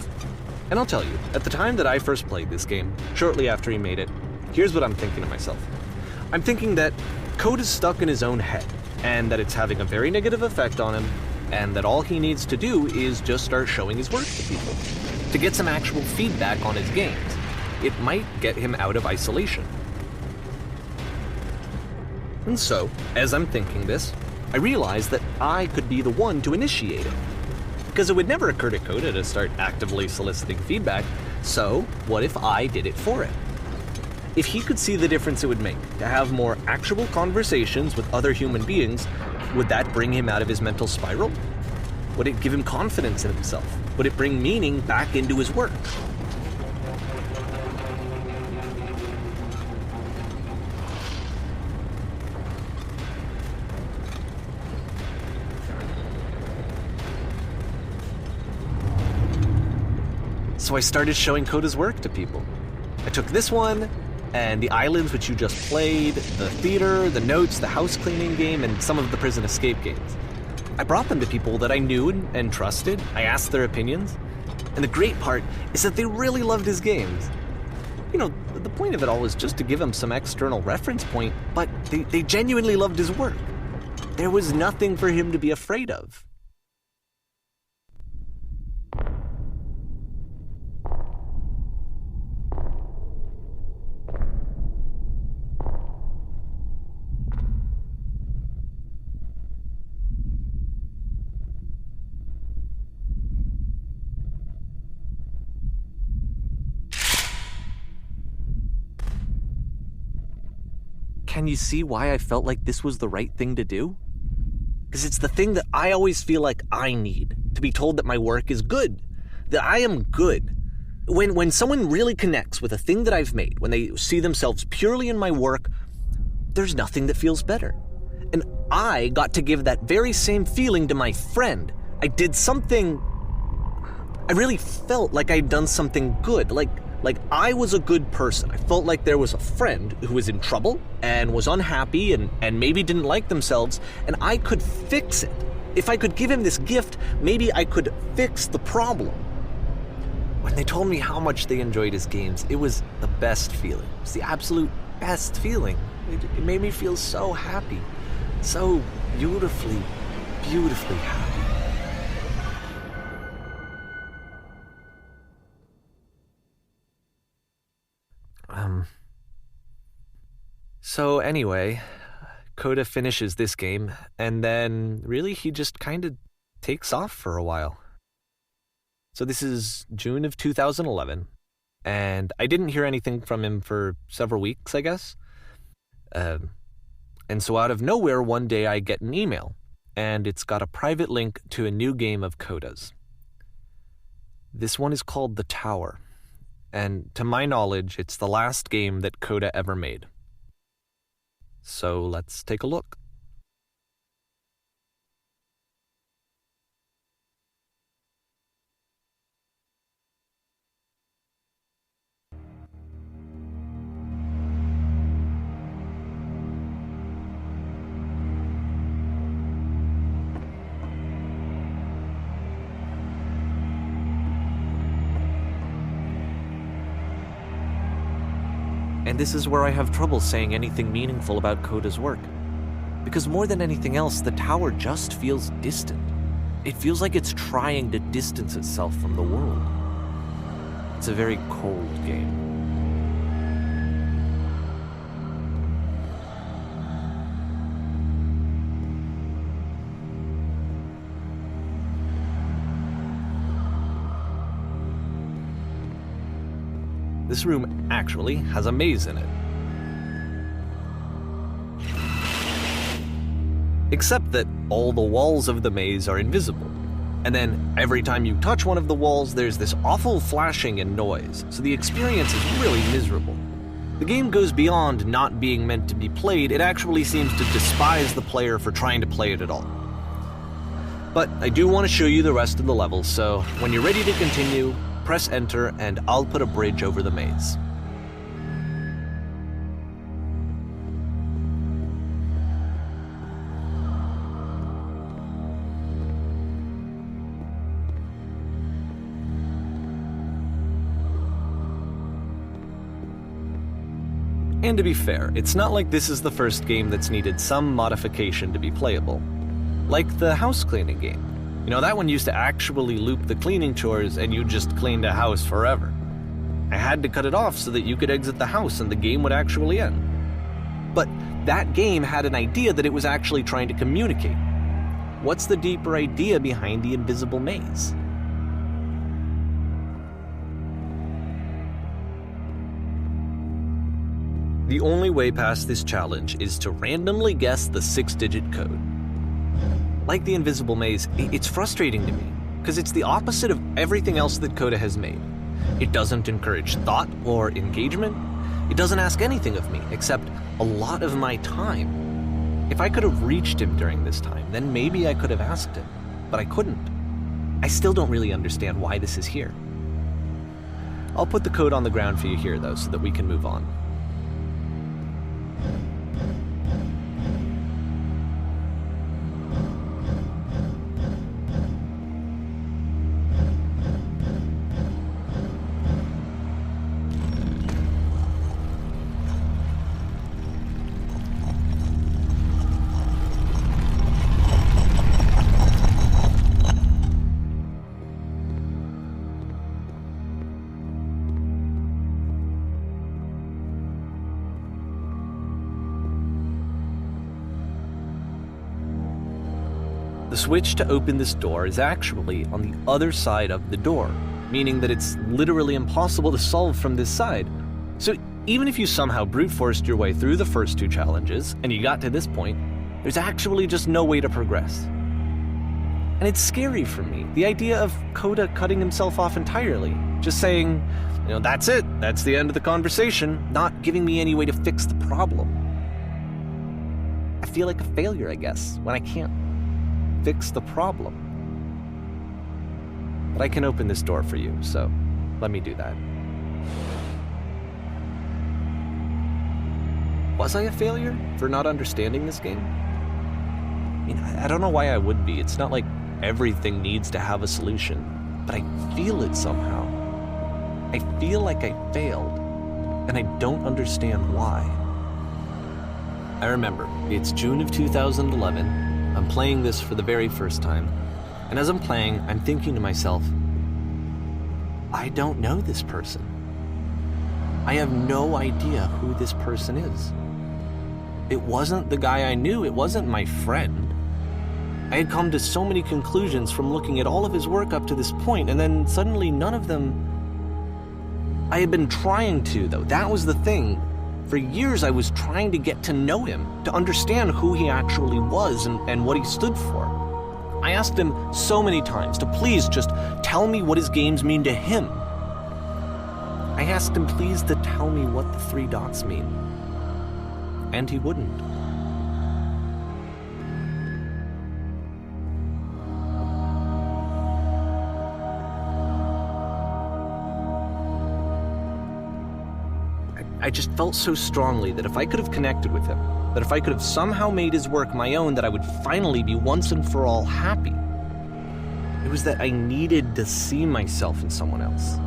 And I'll tell you, at the time that I first played this game, shortly after he made it, here's what I'm thinking to myself. I'm thinking that code is stuck in his own head, and that it's having a very negative effect on him, and that all he needs to do is just start showing his work to people, to get some actual feedback on his games. It might get him out of isolation. And so, as I'm thinking this, I realize that I could be the one to initiate it. Because it would never occur to Coda to start actively soliciting feedback, so what if I did it for him? If he could see the difference it would make to have more actual conversations with other human beings, would that bring him out of his mental spiral? Would it give him confidence in himself? Would it bring meaning back into his work? So I started showing Coda's work to people. I took this one, and the islands which you just played, the theater, the notes, the house cleaning game, and some of the prison escape games. I brought them to people that I knew and trusted. I asked their opinions. And the great part is that they really loved his games. You know, the point of it all was just to give him some external reference point, but they genuinely loved his work. There was nothing for him to be afraid of. Can you see why I felt like this was the right thing to do? Because it's the thing that I always feel like I need, to be told that my work is good, that I am good. When someone really connects with a thing that I've made, when they see themselves purely in my work, there's nothing that feels better. And I got to give that very same feeling to my friend. I did something... I really felt like I'd done something good, like I was a good person. I felt like there was a friend who was in trouble and was unhappy and maybe didn't like themselves, and I could fix it. If I could give him this gift, maybe I could fix the problem. When they told me how much they enjoyed his games, it was the best feeling. It was the absolute best feeling. It made me feel so happy. So beautifully, beautifully happy. So anyway, Coda finishes this game, and then really he just kind of takes off for a while. So this is June of 2011, and I didn't hear anything from him for several weeks, I guess. And so out of nowhere, one day I get an email, and it's got a private link to a new game of Coda's. This one is called The Tower, and to my knowledge, it's the last game that Coda ever made. So let's take a look. And this is where I have trouble saying anything meaningful about Coda's work. Because more than anything else, the tower just feels distant. It feels like it's trying to distance itself from the world. It's a very cold game. This room actually has a maze in it. Except that all the walls of the maze are invisible. And then every time you touch one of the walls, there's this awful flashing and noise, so the experience is really miserable. The game goes beyond not being meant to be played, it actually seems to despise the player for trying to play it at all. But I do want to show you the rest of the level, so when you're ready to continue, press enter and I'll put a bridge over the maze. And to be fair, it's not like this is the first game that's needed some modification to be playable. Like the house cleaning game. You know, that one used to actually loop the cleaning chores and you just cleaned a house forever. I had to cut it off so that you could exit the house and the game would actually end. But that game had an idea that it was actually trying to communicate. What's the deeper idea behind the invisible maze? The only way past this challenge is to randomly guess the 6-digit code. Like the invisible maze, it's frustrating to me, because it's the opposite of everything else that Coda has made. It doesn't encourage thought or engagement. It doesn't ask anything of me, except a lot of my time. If I could have reached him during this time, then maybe I could have asked him, but I couldn't. I still don't really understand why this is here. I'll put the code on the ground for you here, though, so that we can move on. The switch to open this door is actually on the other side of the door, meaning that it's literally impossible to solve from this side. So even if you somehow brute forced your way through the first 2 challenges and you got to this point, there's actually just no way to progress. And it's scary for me, the idea of Coda cutting himself off entirely, just saying, you know, that's it, that's the end of the conversation, not giving me any way to fix the problem. I feel like a failure, I guess, when I can't fix the problem. But I can open this door for you, so let me do that. Was I a failure for not understanding this game? I mean, I don't know why I would be. It's not like everything needs to have a solution, but I feel it somehow. I feel like I failed, and I don't understand why. I remember, it's June of 2011. I'm playing this for the very first time, and as I'm playing, I'm thinking to myself, I don't know this person. I have no idea who this person is. It wasn't the guy I knew, it wasn't my friend. I had come to so many conclusions from looking at all of his work up to this point, and then suddenly none of them... I had been trying to, though. That was the thing. For years, I was trying to get to know him, to understand who he actually was and what he stood for. I asked him so many times to please just tell me what his games mean to him. I asked him please to tell me what the 3 dots mean. And he wouldn't. I just felt so strongly that if I could have connected with him, that if I could have somehow made his work my own, that I would finally be once and for all happy. It was that I needed to see myself in someone else.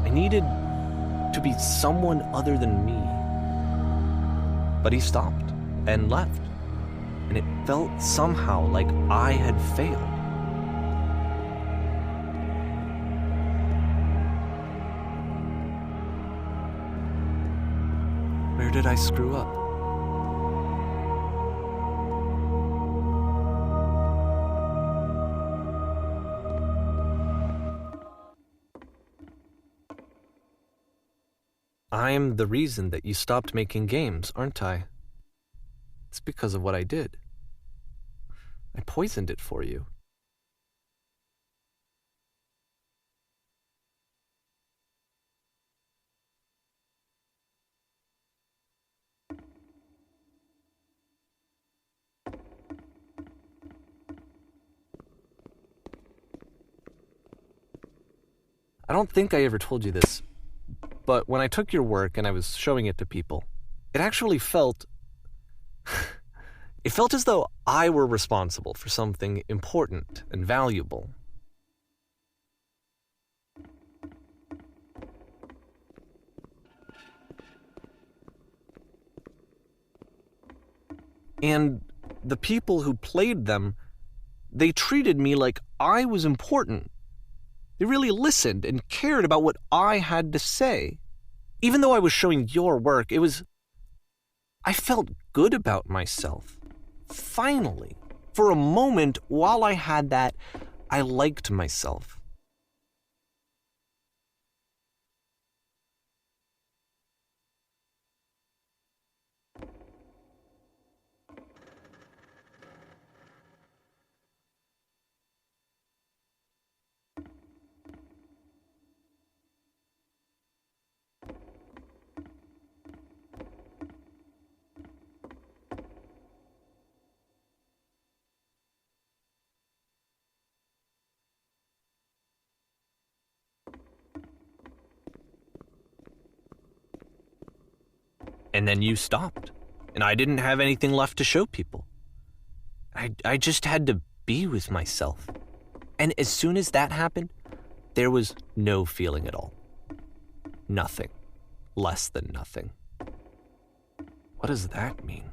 I needed to be someone other than me. But he stopped and left, and it felt somehow like I had failed. Where did I screw up? I'm the reason that you stopped making games, aren't I? It's because of what I did. I poisoned it for you. I don't think I ever told you this, but when I took your work and I was showing it to people, it actually felt... it felt as though I were responsible for something important and valuable. And the people who played them, they treated me like I was important. They really listened and cared about what I had to say. Even though I was showing your work, I felt good about myself. Finally. For a moment, while I had that, I liked myself. And then you stopped, and I didn't have anything left to show people. I just had to be with myself. And as soon as that happened, there was no feeling at all. Nothing. Less than nothing. What does that mean?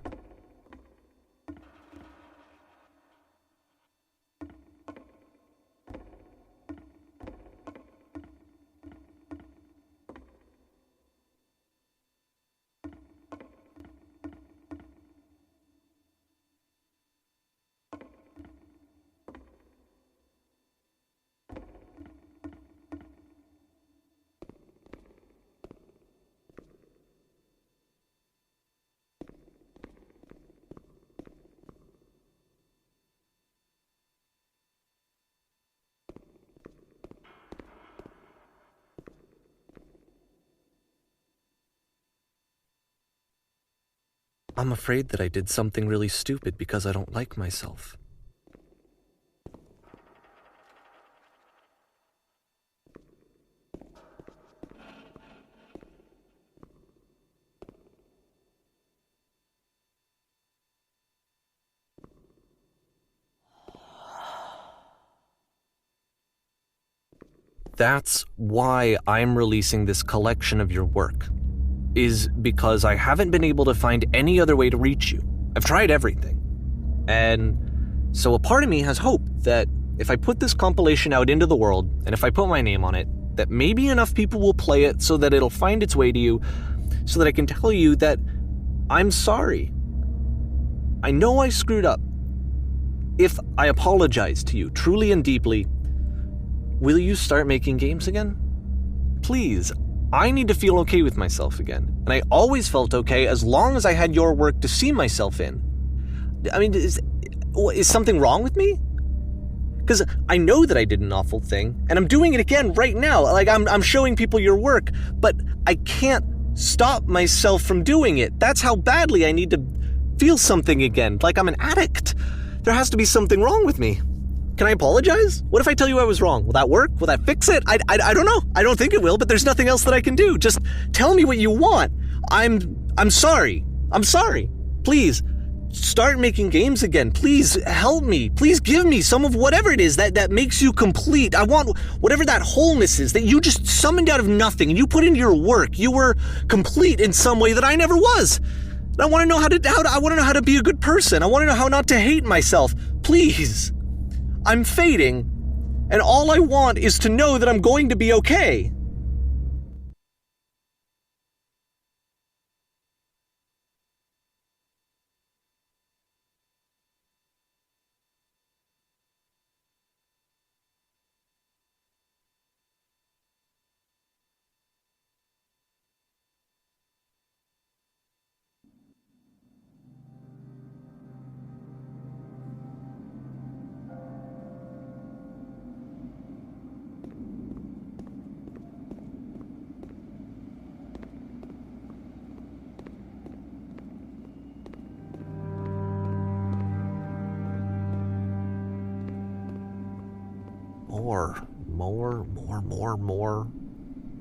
I'm afraid that I did something really stupid because I don't like myself. That's why I'm releasing this collection of your work, is because I haven't been able to find any other way to reach you. I've tried everything. And so a part of me has hope that if I put this compilation out into the world, and if I put my name on it, that maybe enough people will play it so that it'll find its way to you, so that I can tell you that I'm sorry. I know I screwed up. If I apologize to you truly and deeply, will you start making games again? Please, I need to feel okay with myself again. And I always felt okay as long as I had your work to see myself in. I mean, is something wrong with me? Because I know that I did an awful thing, and I'm doing it again right now. Like, I'm showing people your work, but I can't stop myself from doing it. That's how badly I need to feel something again, like I'm an addict. There has to be something wrong with me. Can I apologize? What if I tell you I was wrong? Will that work? Will that fix it? I don't know. I don't think it will, but there's nothing else that I can do. Just tell me what you want. I'm sorry. I'm sorry. Please, start making games again. Please help me. Please give me some of whatever it is that makes you complete. I want whatever that wholeness is that you just summoned out of nothing and you put into your work. You were complete in some way that I never was. And I want to know how to be a good person. I want to know how not to hate myself. Please. I'm fading, and all I want is to know that I'm going to be okay.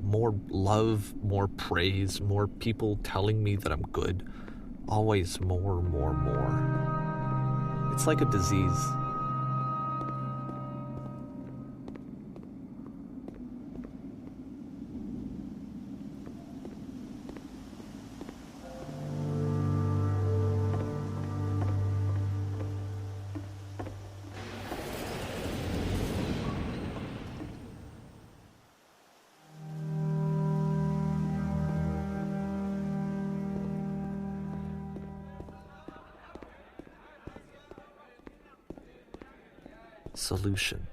More love, more praise, more people telling me that I'm good. Always more. It's like a disease. Solution.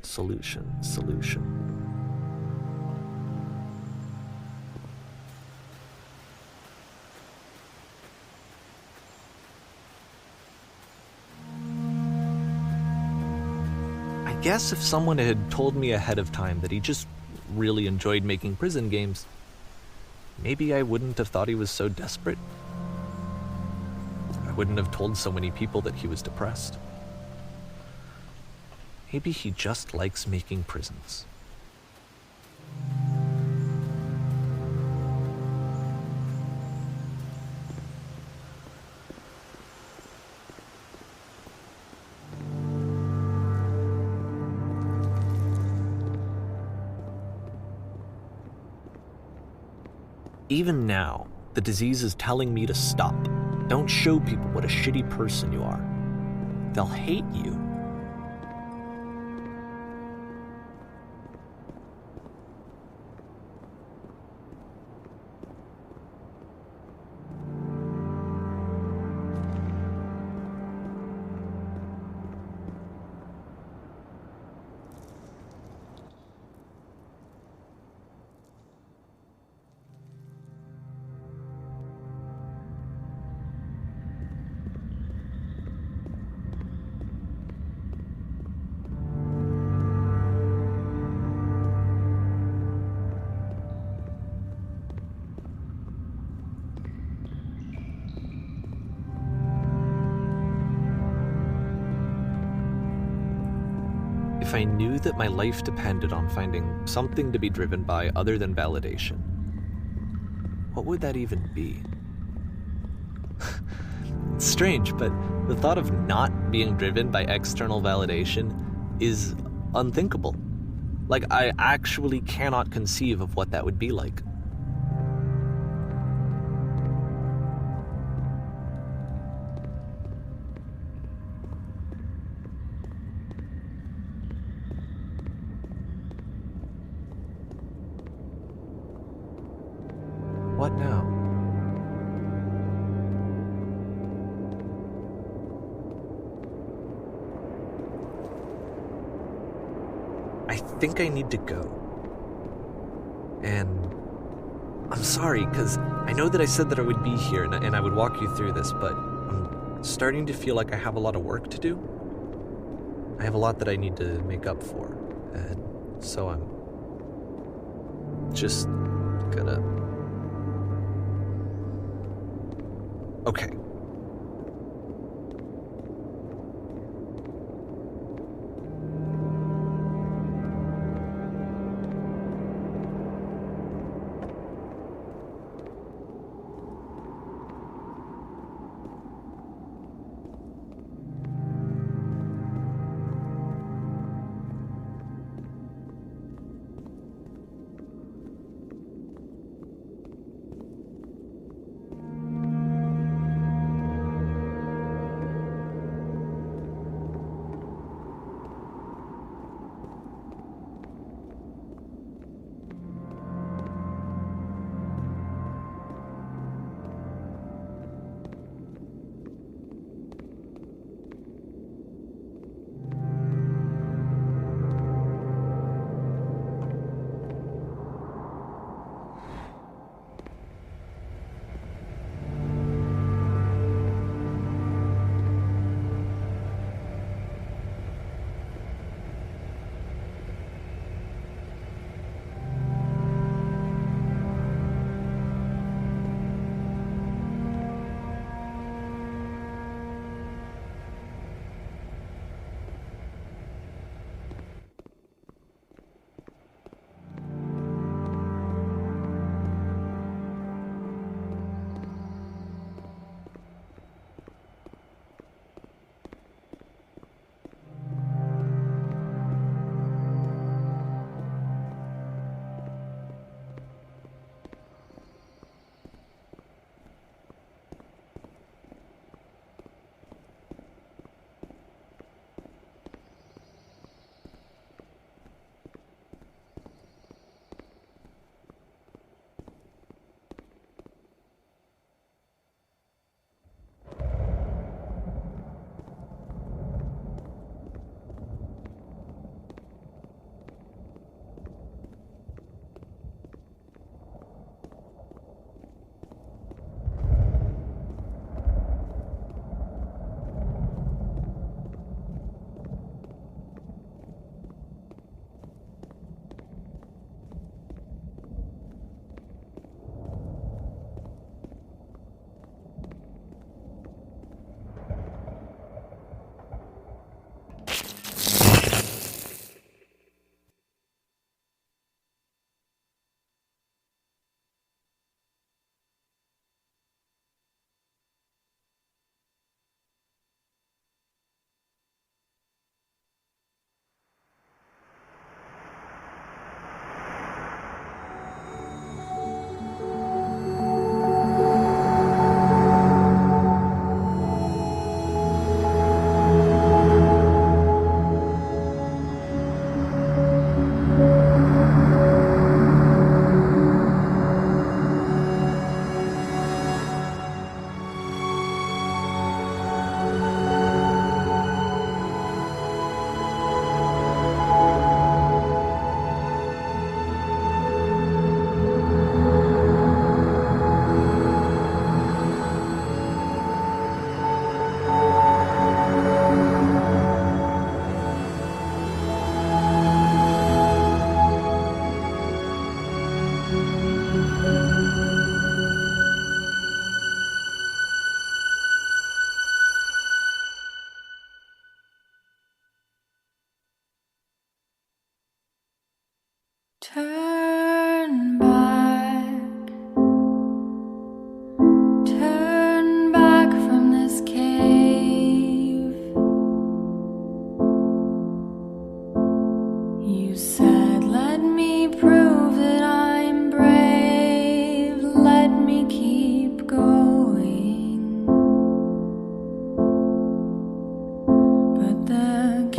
Solution. Solution. I guess if someone had told me ahead of time that he just really enjoyed making prison games, maybe I wouldn't have thought he was so desperate. I wouldn't have told so many people that he was depressed. Maybe he just likes making prisons. Even now, the disease is telling me to stop. Don't show people what a shitty person you are. They'll hate you. If I knew that my life depended on finding something to be driven by other than validation, what would that even be? It's strange, but the thought of not being driven by external validation is unthinkable. Like, I actually cannot conceive of what that would be like. What now? I think I need to go. And I'm sorry, because I know that I said that I would be here and I would walk you through this, but I'm starting to feel like I have a lot of work to do. I have a lot that I need to make up for, and so I'm just gonna... Okay.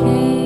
came.